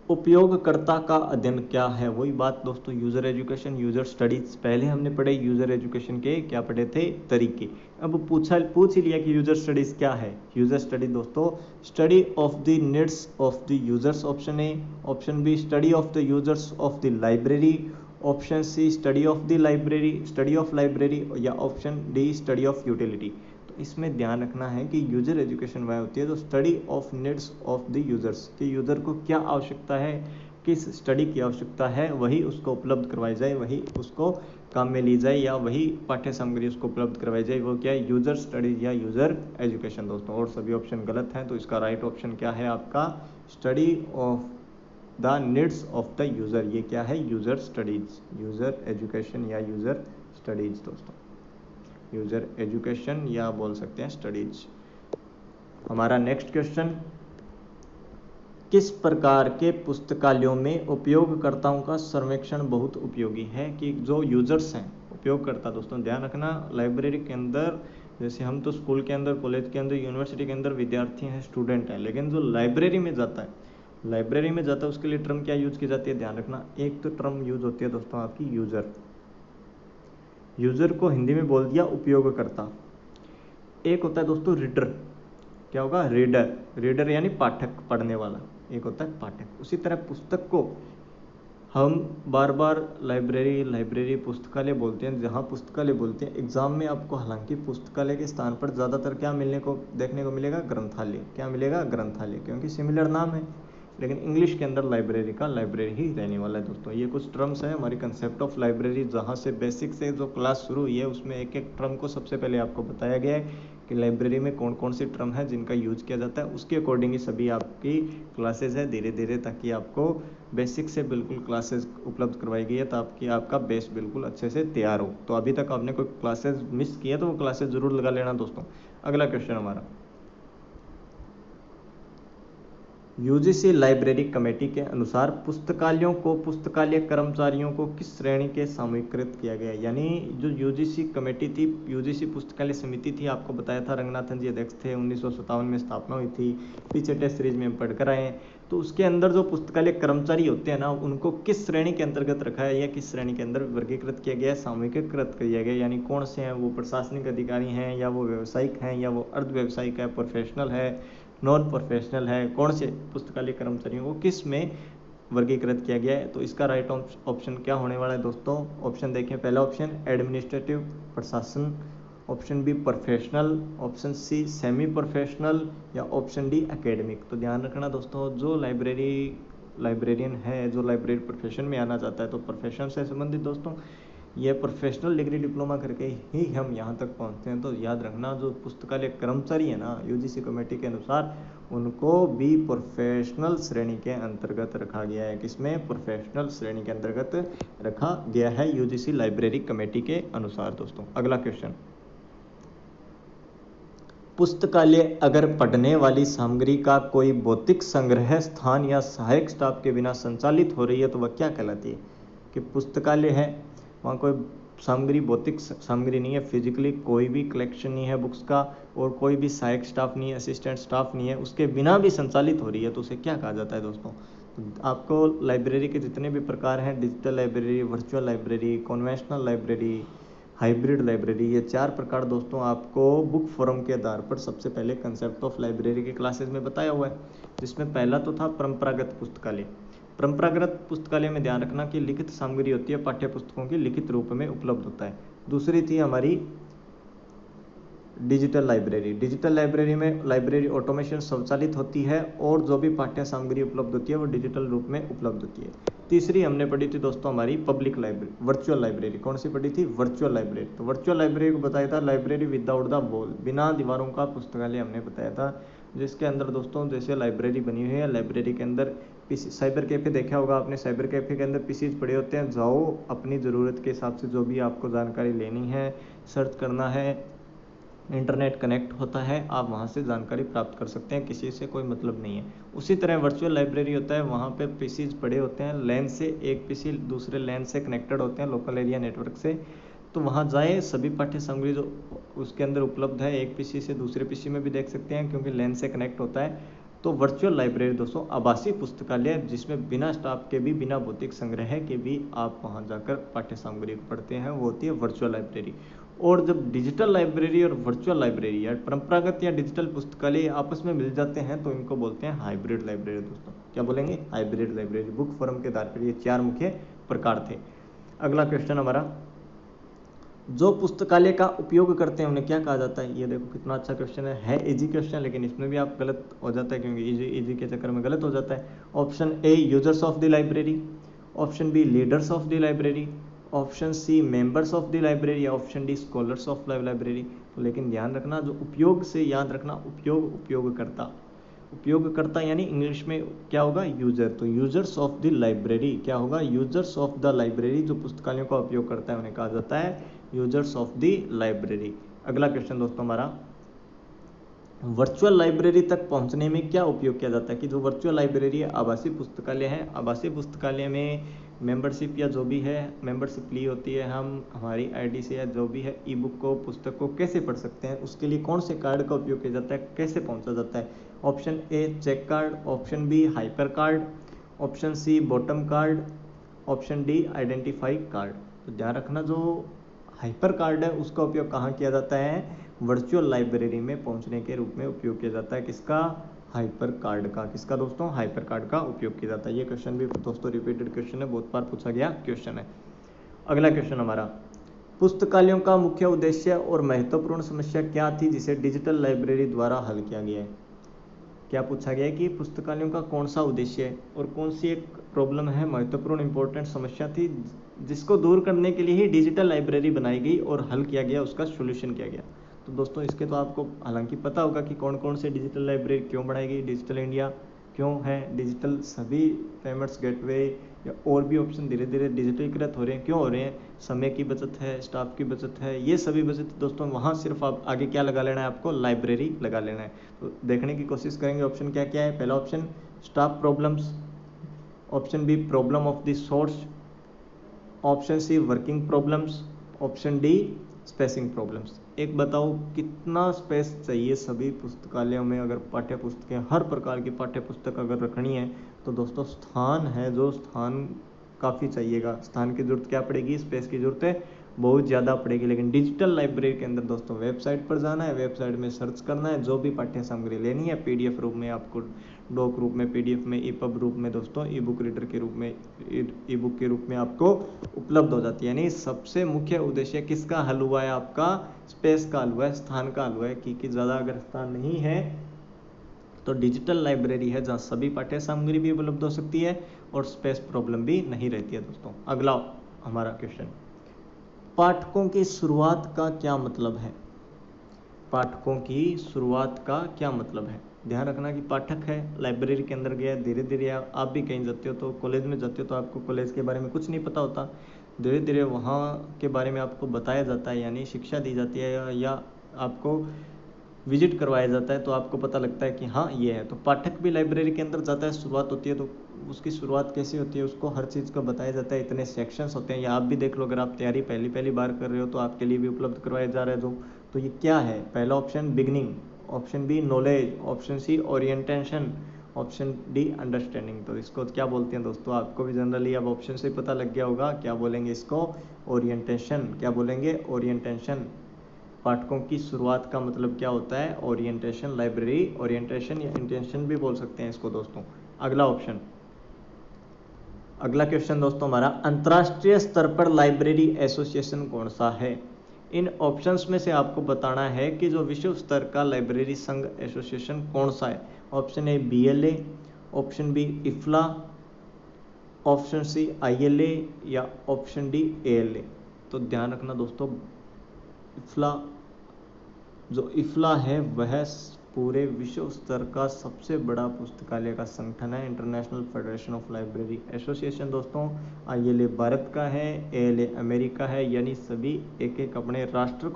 उपयोगकर्ता का अध्ययन क्या है, वही बात दोस्तों, यूजर एजुकेशन, यूजर स्टडीज। पहले हमने पढ़े यूजर एजुकेशन के क्या पढ़े थे, तरीके। अब पूछ ही लिया कि यूजर स्टडीज क्या है। यूजर स्टडी दोस्तों, study of the needs of the users, option A, option B study of the users of the library, option C study of the library, study of library, या option D study of utility. तो इसमें ध्यान रखना है कि user education वह होती है जो study of needs of the users, कि यूजर को क्या आवश्यकता है, किस स्टडी की आवश्यकता है, वही उसको उपलब्ध करवाई जाए, वही उसको काम में ली जाए, या वही पाठ्य सामग्री उसको उपलब्ध करवाई जाए, वो क्या है, यूजर स्टडीज या यूजर एजुकेशन दोस्तों। और सभी ऑप्शन गलत हैं, तो इसका राइट ऑप्शन क्या है आपका, study of the needs of the user. ये क्या है, यूजर स्टडीज, यूजर एजुकेशन या यूजर स्टडीज दोस्तों, यूजर एजुकेशन या बोल सकते हैं स्टडीज। हमारा नेक्स्ट क्वेश्चन, किस प्रकार के पुस्तकालयों में उपयोगकर्ताओं का सर्वेक्षण बहुत उपयोगी है, कि जो यूजर्स हैं, उपयोगकर्ता दोस्तों ध्यान रखना, लाइब्रेरी के अंदर जैसे हम तो स्कूल के अंदर, कॉलेज के अंदर, यूनिवर्सिटी के अंदर विद्यार्थी हैं, स्टूडेंट हैं, लेकिन जो लाइब्रेरी में जाता है लाइब्रेरी में जाता है उसके लिए टर्म क्या यूज की जाती है, ध्यान रखना। एक तो टर्म यूज होती है दोस्तों आपकी यूजर, यूजर को हिंदी में बोल दिया उपयोगकर्ता। एक होता है दोस्तों रीडर, क्या होगा, रीडर, रीडर यानी पाठक, पढ़ने वाला, एक होता है पाठक। उसी तरह पुस्तक को हम बार बार लाइब्रेरी लाइब्रेरी पुस्तकालय बोलते हैं। जहाँ पुस्तकालय बोलते हैं एग्जाम में आपको, हालांकि पुस्तकालय के स्थान पर ज़्यादातर क्या मिलने को देखने को मिलेगा, ग्रंथालय। क्या मिलेगा, ग्रंथालय, क्योंकि सिमिलर नाम है। लेकिन इंग्लिश के अंदर लाइब्रेरी का लाइब्रेरी ही रहने वाला है दोस्तों। ये कुछ टर्म्स हैं हमारी कंसेप्ट ऑफ लाइब्रेरी, जहाँ से बेसिक से जो क्लास शुरू हुई है उसमें एक एक टर्म को सबसे पहले आपको बताया गया है कि लाइब्रेरी में कौन कौन सी टर्म है जिनका यूज किया जाता है। उसके अकॉर्डिंग ही सभी आपकी क्लासेज है धीरे धीरे, ताकि आपको बेसिक से बिल्कुल क्लासेस उपलब्ध करवाई गई है, ताकि आपका बेस बिल्कुल अच्छे से तैयार हो। तो अभी तक आपने कोई क्लासेस मिस किया तो वो क्लासेस जरूर लगा लेना दोस्तों। अगला क्वेश्चन हमारा, यूजीसी लाइब्रेरी कमेटी के अनुसार पुस्तकालयों को, पुस्तकालय कर्मचारियों को किस श्रेणी के सामूहिकृत किया गया है। यानी जो यूजीसी कमेटी थी, यूजीसी पुस्तकालय समिति थी, आपको बताया था रंगनाथन जी अध्यक्ष थे, 1957 में स्थापना हुई थी, पीछे टेस्ट सीरीज में हम पढ़कर आए हैं। तो उसके अंदर जो पुस्तकालय कर्मचारी होते हैं ना, उनको किस श्रेणी के अंतर्गत रखा है या किस श्रेणी के अंदर वर्गीकृत किया गया है, सामूहिकृत किया गया है। यानी कौन से हैं वो, प्रशासनिक अधिकारी हैं या वो व्यावसायिक हैं या वो अर्ध व्यावसायिक है, प्रोफेशनल है, नॉन प्रोफेशनल है, कौन से पुस्तकालय कर्मचारियों को किस में वर्गीकृत किया गया है। तो इसका राइट ऑप्शन क्या होने वाला है दोस्तों, ऑप्शन देखें। पहला ऑप्शन एडमिनिस्ट्रेटिव, प्रशासन, option B professional, option C semi professional, या ऑप्शन डी एकेडमिक। तो ध्यान रखना दोस्तों, जो लाइब्रेरियन है, जो लाइब्रेरी प्रोफेशन में आना चाहता है, तो प्रोफेशन से संबंधित दोस्तों ये प्रोफेशनल डिग्री डिप्लोमा करके ही हम यहाँ तक पहुँचते हैं। तो याद रखना, जो पुस्तकालय कर्मचारी है ना, यूजीसी कमेटी के अनुसार उनको भी प्रोफेशनल श्रेणी के अंतर्गत रखा गया है। किसमें, प्रोफेशनल श्रेणी के अंतर्गत रखा गया है यूजीसी लाइब्रेरी कमेटी के अनुसार दोस्तों। अगला क्वेश्चन, पुस्तकालय अगर पढ़ने वाली सामग्री का कोई भौतिक संग्रह स्थान या सहायक स्टाफ के बिना संचालित हो रही है तो वह क्या कहलाती है। कि पुस्तकालय है, वहाँ कोई सामग्री, भौतिक सामग्री नहीं है, फिजिकली कोई भी कलेक्शन नहीं है बुक्स का, और कोई भी सहायक स्टाफ नहीं है, असिस्टेंट स्टाफ नहीं है, उसके बिना भी संचालित हो रही है, तो उसे क्या कहा जाता है दोस्तों। तो आपको लाइब्रेरी के जितने भी प्रकार हैं, digital library, virtual library, conventional library, hybrid library, ये 4 प्रकार दोस्तों आपको बुक फोरम के आधार पर सबसे पहले कंसेप्ट ऑफ लाइब्रेरी के क्लासेस में बताया हुआ है। जिसमें पहला तो था परंपरागत पुस्तकालय। परंपरागत पुस्तकालय में ध्यान रखना कि लिखित सामग्री होती है, पाठ्य पुस्तकों की लिखित रूप में उपलब्ध होता है। दूसरी थी हमारी डिजिटल लाइब्रेरी। डिजिटल लाइब्रेरी में लाइब्रेरी ऑटोमेशन स्वचालित होती है और जो भी पाठ्य सामग्री उपलब्ध होती है वो डिजिटल रूप में उपलब्ध होती है। तीसरी हमने पढ़ी थी दोस्तों हमारी पब्लिक लाइब्रेरी, वर्चुअल लाइब्रेरी। कौन सी पढ़ी थी, वर्चुअल लाइब्रेरी। तो वर्चुअल लाइब्रेरी को बताया था लाइब्रेरी विदाउट द वॉल, बिना दीवारों का पुस्तकालय हमने बताया था, जिसके अंदर दोस्तों जैसे लाइब्रेरी बनी हुई है, लाइब्रेरी के अंदर साइबर कैफे देखा होगा आपने, साइबर कैफे के अंदर पीसीज पड़े होते हैं, जाओ अपनी ज़रूरत के हिसाब से जो भी आपको जानकारी लेनी है, सर्च करना है, इंटरनेट कनेक्ट होता है, आप वहाँ से जानकारी प्राप्त कर सकते हैं, किसी से कोई मतलब नहीं है। उसी तरह वर्चुअल लाइब्रेरी होता है, वहाँ पे पीसीज पड़े होते हैं, लैन से एक पीसी दूसरे लैन से कनेक्टेड होते हैं लोकल एरिया नेटवर्क से। तो वहाँ जाए, सभी पाठ्य सामग्री जो उसके अंदर उपलब्ध है एक पीसी से दूसरे पीसी में भी देख सकते हैं, क्योंकि लैन से कनेक्ट होता है। तो वर्चुअल लाइब्रेरी दोस्तों आभासी पुस्तकालय, जिसमें बिना स्टाफ के भी, बिना भौतिक संग्रह के भी आप वहाँ जाकर पाठ्य सामग्री को पढ़ते हैं, वो होती है वर्चुअल लाइब्रेरी। और जब डिजिटल लाइब्रेरी और वर्चुअल लाइब्रेरी या परंपरागत या डिजिटल पुस्तकालय आपस में मिल जाते हैं तो इनको बोलते हैं हाइब्रिड लाइब्रेरी दोस्तों। क्या बोलेंगे, हाइब्रिड लाइब्रेरी। बुक फोरम के आधार पर ये 4 मुख्य प्रकार थे। अगला क्वेश्चन हमारा, जो पुस्तकालय का उपयोग करते हैं उन्हें क्या कहा जाता है। ये देखो कितना अच्छा क्वेश्चन है इजी क्वेश्चन, लेकिन इसमें भी आप गलत हो जाता है, क्योंकि इजी के चक्कर में गलत हो जाता है। Option A users of the library, option B leaders of the library, option C members of the library, या option D scholars of library. तो लेकिन ध्यान रखना, जो उपयोग से याद रखना, उपयोगकर्ता, उपयोगकर्ता यानी इंग्लिश में क्या होगा, यूजर। तो यूजर्स ऑफ द लाइब्रेरी क्या होगा, यूजर्स ऑफ द लाइब्रेरी, जो पुस्तकालयों का उपयोग करता है उन्हें कहा जाता है यूजर्स ऑफ द लाइब्रेरी। अगला क्वेश्चन दोस्तों हमारा, वर्चुअल लाइब्रेरी तक पहुंचने में क्या उपयोग किया जाता है कि जो वर्चुअल लाइब्रेरी है, आभासी पुस्तकालय है, आभासी पुस्तकालय में मेंबरशिप या जो भी है मेंबरशिप ली होती है, हम हमारी आईडी से या जो भी है ई बुक को, पुस्तक को कैसे पढ़ सकते हैं, उसके लिए कौन से कार्ड का उपयोग किया जाता है, कैसे पहुंचा जाता है। Option A check card, option B hyper card, option C bottom card, option D identify card. तो ध्यान रखना, जो हाइपर कार्ड है उसका उपयोग कहाँ किया जाता है, वर्चुअल लाइब्रेरी में पहुंचने के रूप में उपयोग किया जाता है। किसका, हाइपर कार्ड का। किसका दोस्तों, हाइपर कार्ड का उपयोग किया जाता है। ये क्वेश्चन भी दोस्तों रिपीटेड क्वेश्चन है, बहुत बार पूछा गया क्वेश्चन है। अगला क्वेश्चन हमारा, पुस्तकालयों का मुख्य उद्देश्य और महत्वपूर्ण समस्या क्या थी जिसे डिजिटल लाइब्रेरी द्वारा हल किया गया है। क्या पूछा गया है कि पुस्तकालयों का कौन सा उद्देश्य है और कौन सी एक प्रॉब्लम है, महत्वपूर्ण इंपॉर्टेंट समस्या थी जिसको दूर करने के लिए ही डिजिटल लाइब्रेरी बनाई गई और हल किया गया, उसका सोल्यूशन किया गया। तो दोस्तों इसके तो आपको हालांकि पता होगा कि कौन कौन से डिजिटल लाइब्रेरी क्यों बनाई गई, डिजिटल इंडिया क्यों है, डिजिटल सभी पेमेंट्स गेटवे या और भी ऑप्शन धीरे धीरे डिजिटलीकृत हो रहे हैं, क्यों हो रहे हैं, समय की बचत है, स्टाफ की बचत है, ये सभी बचत दोस्तों। वहाँ सिर्फ आप आगे क्या लगा लेना है, आपको लाइब्रेरी लगा लेना है। तो देखने की कोशिश करेंगे ऑप्शन क्या क्या है। पहला option staff problems, option B problem of the source, option C working problems, option D spacing problems. एक बताओ कितना स्पेस चाहिए सभी पुस्तकालयों में, अगर पाठ्य पुस्तकें हर प्रकार की पाठ्य पुस्तक अगर रखनी है तो दोस्तों स्थान है, जो स्थान काफ़ी चाहिएगा। स्थान की जरूरत क्या पड़ेगी, स्पेस की जरूरत है बहुत ज़्यादा पड़ेगी। लेकिन डिजिटल लाइब्रेरी के अंदर दोस्तों वेबसाइट पर जाना है, वेबसाइट में सर्च करना है, जो भी पाठ्य सामग्री लेनी है पीडीएफ रूप में आपको, डॉक रूप में, पीडीएफ में, ईपब रूप में दोस्तों, ई बुक रीडर के रूप में, ई बुक के रूप में आपको उपलब्ध हो जाती है। यानी सबसे मुख्य उद्देश्य किसका हल हुआ है, आपका स्पेस का हल हुआ है, स्थान का हल हुआ है। क्योंकि ज़्यादा अगर स्थान नहीं है तो डिजिटल लाइब्रेरी है जहाँ सभी पाठ्य सामग्री भी उपलब्ध हो सकती है और स्पेस प्रॉब्लम भी नहीं रहती है दोस्तों। अगला हमारा क्वेश्चन, पाठकों की शुरुआत का क्या मतलब है। पाठकों की शुरुआत का क्या मतलब है। ध्यान रखना कि पाठक है, लाइब्रेरी के अंदर गया, धीरे धीरे आप भी कहीं जाते हो, तो कॉलेज में जाते हो तो आपको कॉलेज के बारे में कुछ नहीं पता होता, धीरे धीरे वहाँ के बारे में आपको बताया जाता है, यानी शिक्षा दी जाती है या आपको विजिट करवाया जाता है, तो आपको पता लगता है कि हाँ ये है। तो पाठक भी लाइब्रेरी के अंदर जाता है, शुरुआत होती है, तो उसकी शुरुआत कैसी होती है उसको हर चीज़ का बताया जाता है। इतने सेक्शंस होते हैं, या आप भी देख लो, अगर आप तैयारी पहली बार कर रहे हो तो आपके लिए भी उपलब्ध करवाया जा रहा है जो। तो ये क्या है, पहला option beginning, option B knowledge, option C orientation, option D understanding. तो इसको क्या बोलते हैं दोस्तों, आपको भी जनरली अब ऑप्शन से पता लग गया होगा, क्या बोलेंगे इसको, ओरिएंटेशन। क्या बोलेंगे, ओरिएंटेशन। पाठकों की शुरुआत का मतलब क्या होता है, ओरिएंटेशन। लाइब्रेरी ओरिएंटेशन या इंटेंशन भी बोल सकते हैं इसको दोस्तों। अगला ऑप्शन, अगला क्वेश्चन दोस्तों हमारा, अंतर्राष्ट्रीय स्तर पर लाइब्रेरी एसोसिएशन कौन सा है। इन ऑप्शंस में से आपको बताना है कि जो विश्व स्तर का लाइब्रेरी संघ एसोसिएशन कौन सा है। Option A BLA, option B IFLA, option C ILA या ऑप्शन डी ALA। तो ध्यान रखना दोस्तों, इफ्ला, जो इफ्ला है वह पूरे विश्व स्तर का सबसे बड़ा पुस्तकालय का संगठन है, international federation of library association दोस्तों। ILA भारत का है, ALA अमेरिका है, यानी सभी एक एक अपने राष्ट्र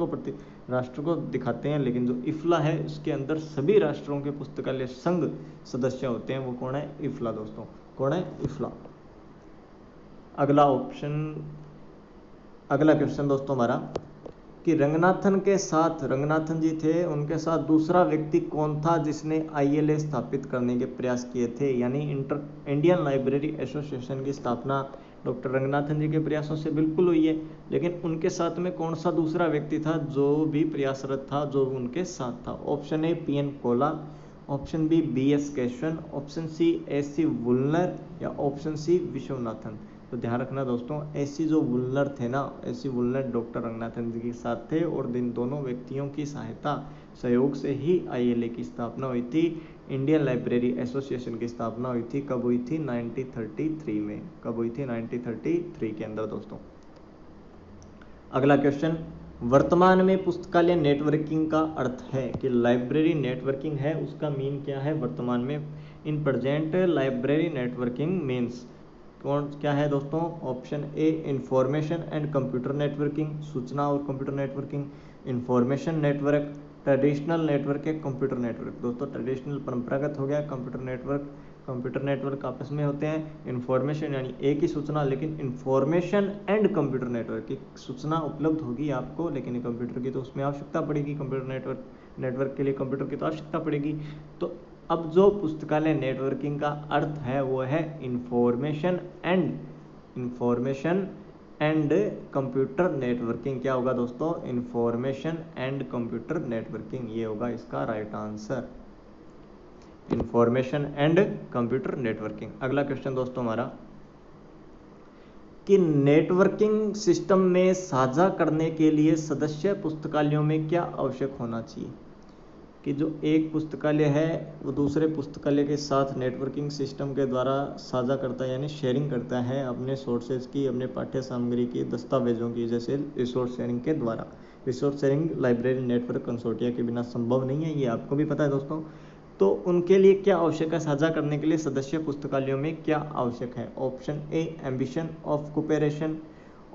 को दिखाते हैं। लेकिन जो इफ्ला है उसके अंदर सभी राष्ट्रों के पुस्तकालय संघ सदस्य होते हैं, वो कौन है, इफ्ला दोस्तों। कौन है, इफ्ला। अगला ऑप्शन, अगला क्वेश्चन दोस्तों हमारा, कि रंगनाथन के साथ, रंगनाथन जी थे, उनके साथ दूसरा व्यक्ति कौन था जिसने ILA स्थापित करने के प्रयास किए थे। यानी इंडियन लाइब्रेरी एसोसिएशन की स्थापना डॉक्टर रंगनाथन जी के प्रयासों से बिल्कुल हुई है, लेकिन उनके साथ में कौन सा दूसरा व्यक्ति था जो भी प्रयासरत था, जो उनके साथ था। Option A PN Kaula, option B BS Keshavan, option C AC Woolner या ऑप्शन सी विश्वनाथन। तो ध्यान रखना दोस्तों, ऐसी जो वुलनर थे ना, ऐसी वुलनर डॉक्टर रंगनाथन जी के साथ थे और इन दोनों व्यक्तियों की सहयोग से ही ILA की स्थापना हुई थी। इंडियन लाइब्रेरी एसोसिएशन की स्थापना हुई थी, कब हुई थी, 1933 में। कब हुई थी, 1933 के अंदर दोस्तों। अगला क्वेश्चन, वर्तमान में पुस्तकालय नेटवर्किंग का अर्थ है कि लाइब्रेरी नेटवर्किंग है, उसका मीन क्या है वर्तमान में। In present library networking means कौन क्या है दोस्तों। Option A information and computer networking, सूचना और computer networking, information network, traditional network है कंप्यूटर नेटवर्क। दोस्तों ट्रेडिशनल परंपरागत हो गया, कंप्यूटर नेटवर्क आपस में होते हैं। इंफॉर्मेशन यानी एक ही सूचना, लेकिन इंफॉर्मेशन एंड कंप्यूटर नेटवर्क की सूचना उपलब्ध होगी आपको, लेकिन कंप्यूटर की तो उसमें आवश्यकता पड़ेगी, कंप्यूटर नेटवर्क के लिए कंप्यूटर की तो आवश्यकता पड़ेगी। तो अब जो पुस्तकालय नेटवर्किंग का अर्थ है वो है इंफॉर्मेशन एंड कंप्यूटर नेटवर्किंग। क्या होगा दोस्तों? इंफॉर्मेशन एंड कंप्यूटर नेटवर्किंग, ये होगा इसका right answer, information and computer networking. अगला क्वेश्चन दोस्तों हमारा कि नेटवर्किंग सिस्टम में साझा करने के लिए सदस्य पुस्तकालयों में क्या आवश्यक होना चाहिए? कि जो एक पुस्तकालय है वो दूसरे पुस्तकालय के साथ नेटवर्किंग सिस्टम के द्वारा साझा करता है, यानी शेयरिंग करता है अपने सोर्सेज की, अपने पाठ्य सामग्री की, दस्तावेजों की, जैसे रिसोर्स शेयरिंग के द्वारा। Resource sharing library network consortia के बिना संभव नहीं है, ये आपको भी पता है दोस्तों। तो उनके लिए क्या आवश्यक है? साझा करने के लिए सदस्य पुस्तकालयों में क्या आवश्यक है? Option A ambition of cooperation,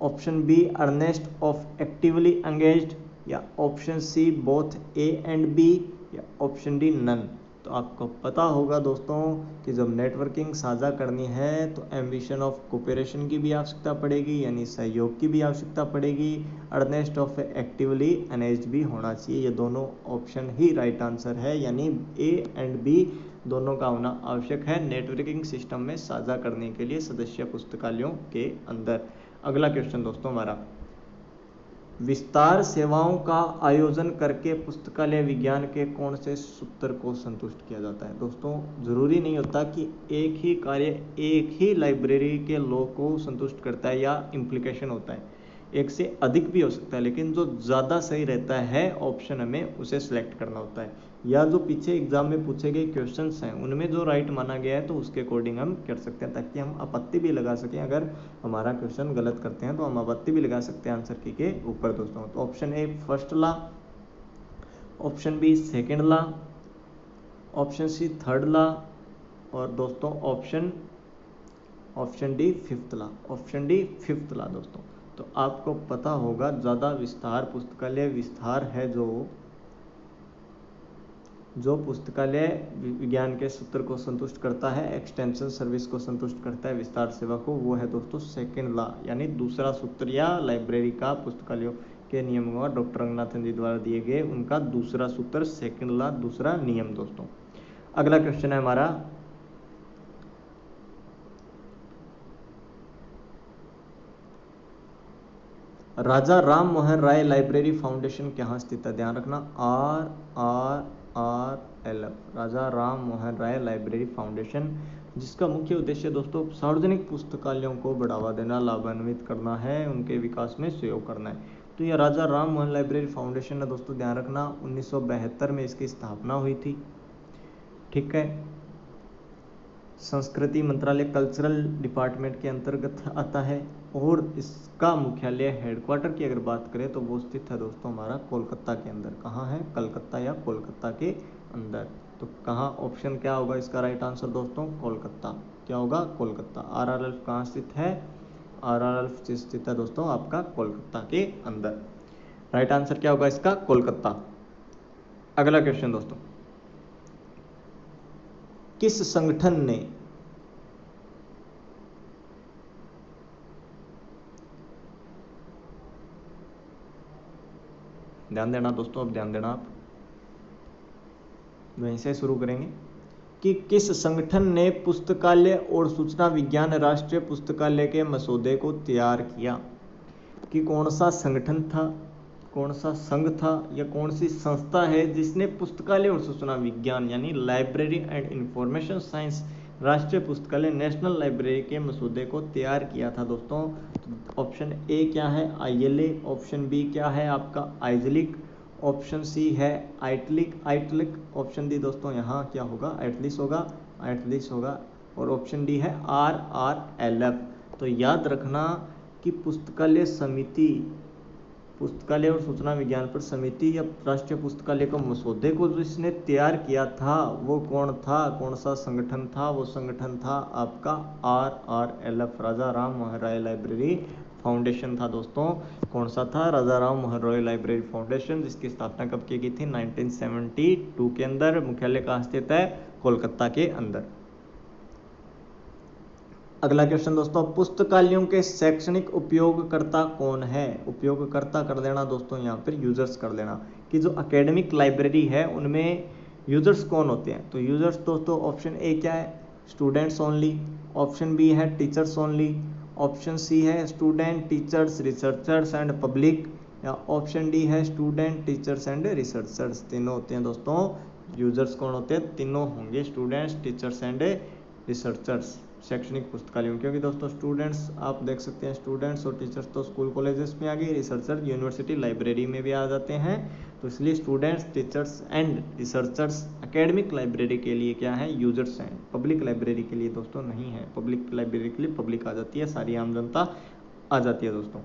option B earnest of actively engaged, या option C both A and B, या ऑप्शन डी नन। तो आपको पता होगा दोस्तों कि जब नेटवर्किंग साझा करनी है तो एम्बिशन ऑफ कोऑपरेशन की भी आवश्यकता पड़ेगी, यानी सहयोग की भी आवश्यकता पड़ेगी, अर्नेस्ट ऑफ एक्टिवली एंगेज्ड भी होना चाहिए। ये दोनों ऑप्शन ही राइट आंसर है, यानी ए एंड बी दोनों का होना आवश्यक है नेटवर्किंग सिस्टम में साझा करने के लिए सदस्य पुस्तकालयों के अंदर। अगला क्वेश्चन दोस्तों हमारा, विस्तार सेवाओं का आयोजन करके पुस्तकालय विज्ञान के कौन से सूत्र को संतुष्ट किया जाता है? दोस्तों जरूरी नहीं होता कि एक ही कार्य एक ही लाइब्रेरी के लोग को संतुष्ट करता है या इम्प्लीकेशन होता है, एक से अधिक भी हो सकता है, लेकिन जो ज़्यादा सही रहता है ऑप्शन हमें उसे सिलेक्ट करना होता है, या जो पीछे एग्जाम में पूछे गए क्वेश्चंस हैं उनमें जो राइट माना गया है तो उसके अकॉर्डिंग हम कर सकते हैं, ताकि हम आपत्ति भी लगा सकें। अगर हमारा क्वेश्चन गलत करते हैं तो हम आपत्ति भी लगा सकते हैं आंसर की के ऊपर दोस्तों। तो option A first law, option B second law, option C third law, और दोस्तों option D fifth law, option D fifth law दोस्तों। तो आपको पता होगा ज़्यादा विस्तार पुस्तकालय विस्तार है जो पुस्तकालय विज्ञान के सूत्र को संतुष्ट करता है, एक्सटेंशन सर्विस को संतुष्ट करता है, विस्तार सेवा को, वो है दोस्तों सेकंड लॉ, यानी दूसरा सूत्र, या लाइब्रेरी का पुस्तकालयों के नियमों का डॉक्टर रंगनाथन जी द्वारा दिए गए उनका दूसरा सूत्र, सेकंड लॉ, दूसरा नियम दोस्तों। अगला क्वेश्चन है हमारा, राजा राम मोहन राय लाइब्रेरी फाउंडेशन कहाँ स्थित है? ध्यान रखना, RRRLF, राजा राम मोहन राय लाइब्रेरी फाउंडेशन, जिसका मुख्य उद्देश्य दोस्तों सार्वजनिक पुस्तकालयों को बढ़ावा देना, लाभान्वित करना है, उनके विकास में सहयोग करना है। तो यह राजा राम मोहन लाइब्रेरी फाउंडेशन है दोस्तों, ध्यान रखना 1972 में इसकी स्थापना हुई थी, ठीक है। संस्कृति मंत्रालय कल्चरल डिपार्टमेंट के अंतर्गत आता है, और इसका मुख्यालय हेडक्वार्टर की अगर बात करें तो वो स्थित है दोस्तों हमारा कोलकाता के अंदर। कहाँ है? कलकत्ता या कोलकाता के अंदर। तो कहाँ, ऑप्शन क्या होगा इसका राइट आंसर दोस्तों? कोलकाता। क्या होगा? कोलकाता। RRLF कहाँ स्थित है? RRLF स्थित है दोस्तों आपका कोलकाता के अंदर। राइट आंसर क्या होगा इसका? कोलकाता। अगला क्वेश्चन दोस्तों, किस संगठन ने ध्यान देना दोस्तों, अब ध्यान देना आप, वहीं से शुरू करेंगे कि किस संगठन ने पुस्तकालय और सूचना विज्ञान राष्ट्रीय पुस्तकालय के मसौदे को तैयार किया? कि कौन सा संगठन था, कौन सा संघ था, या कौन सी संस्था है जिसने पुस्तकालय और सूचना विज्ञान यानी लाइब्रेरी एंड इंफॉर्मेशन साइंस राष्ट्रीय पुस्तकालय नेशनल लाइब्रेरी के मसौदे को तैयार किया था दोस्तों? ऑप्शन ए क्या है? ILA, ऑप्शन बी क्या है आपका? आइजलिक, ऑप्शन सी है आइटलिक, ऑप्शन डी दोस्तों यहाँ क्या होगा? आइटलिस होगा, और ऑप्शन डी है RRLF। तो याद रखना कि पुस्तकालय समिति, पुस्तकालय और सूचना विज्ञान पर समिति या राष्ट्रीय पुस्तकालय के मसौदे को जिसने तैयार किया था वो कौन था, कौन सा संगठन था? वो संगठन था आपका RRLF, राजा राम मोहन राय लाइब्रेरी फाउंडेशन था दोस्तों, कौन सा था, राजा राम मोहन रॉय लाइब्रेरी फाउंडेशन, जिसकी स्थापना कब की गई थी, 1972 के अंदर। मुख्यालय कहाँ स्थित है, कोलकाता के अंदर। अगला क्वेश्चन दोस्तों, पुस्तकालयों के शैक्षणिक उपयोगकर्ता कौन है। उपयोगकर्ता कर देना दोस्तों, यहाँ पर यूजर्स कर देना, कि जो एकेडमिक लाइब्रेरी है उनमें यूजर्स कौन होते हैं। तो यूजर्स दोस्तों ऑप्शन ए क्या है, स्टूडेंट्स ओनली, ऑप्शन बी है टीचर्स ओनली, ऑप्शन सी है student teachers researchers and public, या ऑप्शन डी है स्टूडेंट टीचर्स एंड रिसर्चर्स। तीनों होते हैं दोस्तों, यूजर्स कौन होते हैं, तीनों होंगे, स्टूडेंट्स टीचर्स एंड रिसर्चर्स शैक्षणिक पुस्तकालयों। क्योंकि दोस्तों स्टूडेंट्स आप देख सकते हैं, स्टूडेंट्स और टीचर्स तो स्कूल कॉलेजेस में आ गए, रिसर्चर यूनिवर्सिटी लाइब्रेरी में भी आ जाते हैं। तो इसलिए students teachers and researchers academic library के लिए क्या है, यूजर्स हैं। पब्लिक लाइब्रेरी के लिए दोस्तों नहीं है, पब्लिक लाइब्रेरी के लिए पब्लिक आ जाती है, सारी आम जनता आ जाती है दोस्तों।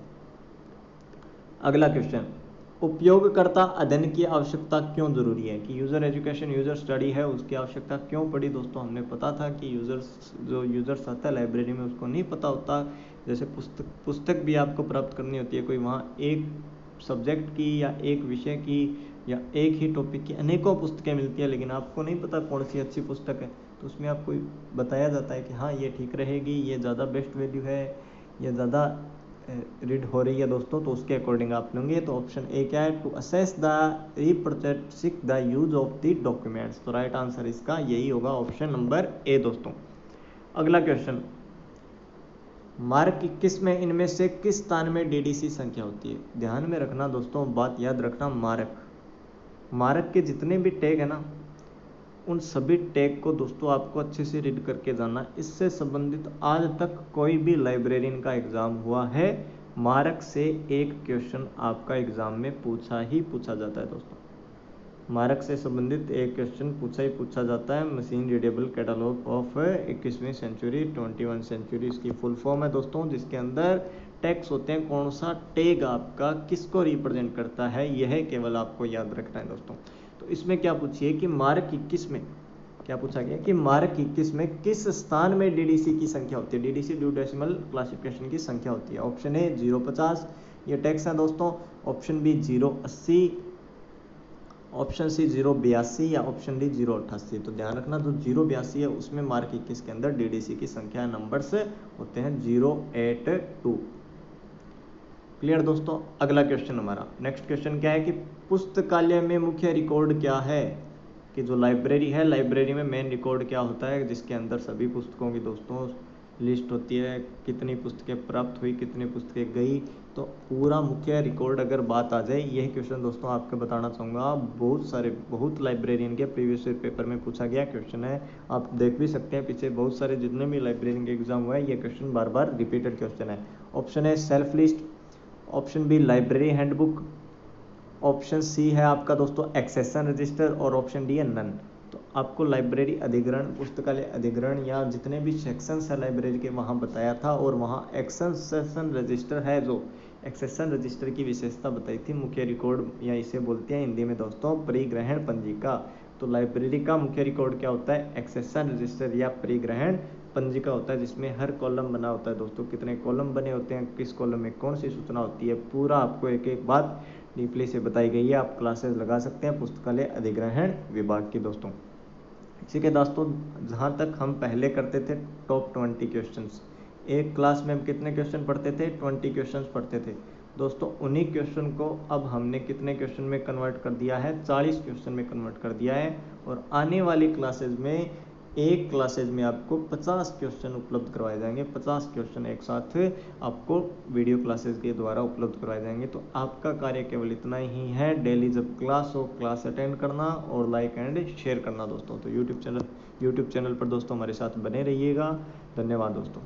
अगला क्वेश्चन, उपयोगकर्ता अध्ययन की आवश्यकता क्यों जरूरी है, कि यूजर एजुकेशन यूजर स्टडी है उसकी आवश्यकता क्यों पड़ी। दोस्तों हमने पता था कि यूजर्स आता है लाइब्रेरी में उसको नहीं पता होता, जैसे पुस्तक भी आपको प्राप्त करनी होती है, कोई वहाँ एक सब्जेक्ट की या एक विषय की या एक ही टॉपिक की अनेकों पुस्तकें मिलती है, लेकिन आपको नहीं पता कौन सी अच्छी पुस्तक है, तो उसमें आपको बताया जाता है कि हाँ ये ठीक रहेगी, ये ज़्यादा बेस्ट वैल्यू है, ये ज़्यादा रीड हो रही है दोस्तों, तो उसके अकॉर्डिंग आप लेंगे। तो ऑप्शन ए क्या है, to assess the represent the use of the documents. तो राइट आंसर इसका यही होगा, ऑप्शन नंबर ए दोस्तों। अगला क्वेश्चन, मार्क 21 में इनमें से किस स्थान में डीडीसी संख्या होती है। ध्यान में रखना दोस्तों, बात याद रखना, मार्क के जितने भी टैग है ना, उन सभी टैग को दोस्तों आपको अच्छे से रीड करके जाना। इससे संबंधित आज तक कोई भी लाइब्रेरियन का एग्जाम हुआ है, मार्क से एक क्वेश्चन आपका एग्जाम में पूछा जाता है दोस्तों। मार्क से संबंधित एक क्वेश्चन पूछा जाता है। मशीन रीडेबल कैटलॉग ऑफ 21वीं सेंचुरी 21 सेंचुरी इसकी फुल फॉर्म है दोस्तों, जिसके अंदर टैग्स होते हैं, कौन सा टैग आपका किसको रिप्रेजेंट करता है, यह केवल आपको याद रखना है दोस्तों। तो इसमें क्या पूछिए कि मार्क 21 में क्या पूछा गया कि मार्क 21 में किस स्थान में डीडीसी की संख्या होती है, डीडीसी ड्यू डेसिमल क्लासिफिकेशन की संख्या होती है। ऑप्शन ए 050 ये टैक्स है दोस्तों, ऑप्शन बी 080, ऑप्शन सी 082 या ऑप्शन डी 088। तो ध्यान रखना, जो 082 है उसमें मार्क 21 के अंदर डीडीसी की संख्या नंबर्स होते हैं 082। क्लियर दोस्तों। अगला क्वेश्चन हमारा नेक्स्ट क्वेश्चन क्या है कि पुस्तकालय में मुख्य रिकॉर्ड क्या है, कि जो लाइब्रेरी है, लाइब्रेरी में मेन रिकॉर्ड क्या होता है, जिसके अंदर सभी पुस्तकों की दोस्तों लिस्ट होती है, कितनी पुस्तकें प्राप्त हुई, कितनी पुस्तकें गई, तो पूरा मुख्य रिकॉर्ड अगर बात आ जाए। यही क्वेश्चन दोस्तों आपको बताना चाहूँगा, बहुत लाइब्रेरियन के प्रीवियस ईयर पेपर में पूछा गया क्वेश्चन है, आप देख भी सकते हैं पीछे बहुत सारे जितने भी लाइब्रेरियन के एग्जाम हुआ है, ये क्वेश्चन बार बार रिपीटेड क्वेश्चन है। ऑप्शन है shelf list, option B library handbook, option C है आपका दोस्तों एक्सेशन रजिस्टर, और ऑप्शन डी है नन। तो आपको लाइब्रेरी अधिग्रहण, पुस्तकालय अधिग्रहण या जितने भी सेक्शंस है लाइब्रेरी के वहाँ बताया था, और वहाँ एक्सेशन रजिस्टर है, जो एक्सेशन रजिस्टर की विशेषता बताई थी, मुख्य रिकॉर्ड या इसे बोलते हैं हिंदी में दोस्तों परिग्रहण पंजिका। तो लाइब्रेरी का मुख्य रिकॉर्ड क्या होता है, एक्सेशन रजिस्टर या परिग्रहण पंजिका होता है, जिसमें हर कॉलम बना होता है दोस्तों, कितने कॉलम बने होते हैं, किस कॉलम में कौन सी सूचना होती है, पूरा आपको एक एक बात डीपली से बताई गई है। आप क्लासेस लगा सकते हैं पुस्तकालय अधिग्रहण विभाग की दोस्तों। इसी के दोस्तों जहाँ तक हम पहले करते थे टॉप 20 क्वेश्चंस, एक क्लास में हम कितने क्वेश्चन पढ़ते थे, 20 क्वेश्चंस पढ़ते थे दोस्तों। उन्हीं क्वेश्चन को अब हमने कितने क्वेश्चन में कन्वर्ट कर दिया है, 40 क्वेश्चन में कन्वर्ट कर दिया है। और आने वाली क्लासेज में एक क्लासेज में आपको 50 क्वेश्चन उपलब्ध करवाए जाएंगे, 50 क्वेश्चन एक साथ आपको वीडियो क्लासेज के द्वारा उपलब्ध करवाए जाएंगे। तो आपका कार्य केवल इतना ही है, डेली जब क्लास हो क्लास अटेंड करना और लाइक एंड शेयर करना दोस्तों। तो यूट्यूब चैनल पर दोस्तों हमारे साथ बने रहिएगा। धन्यवाद दोस्तों।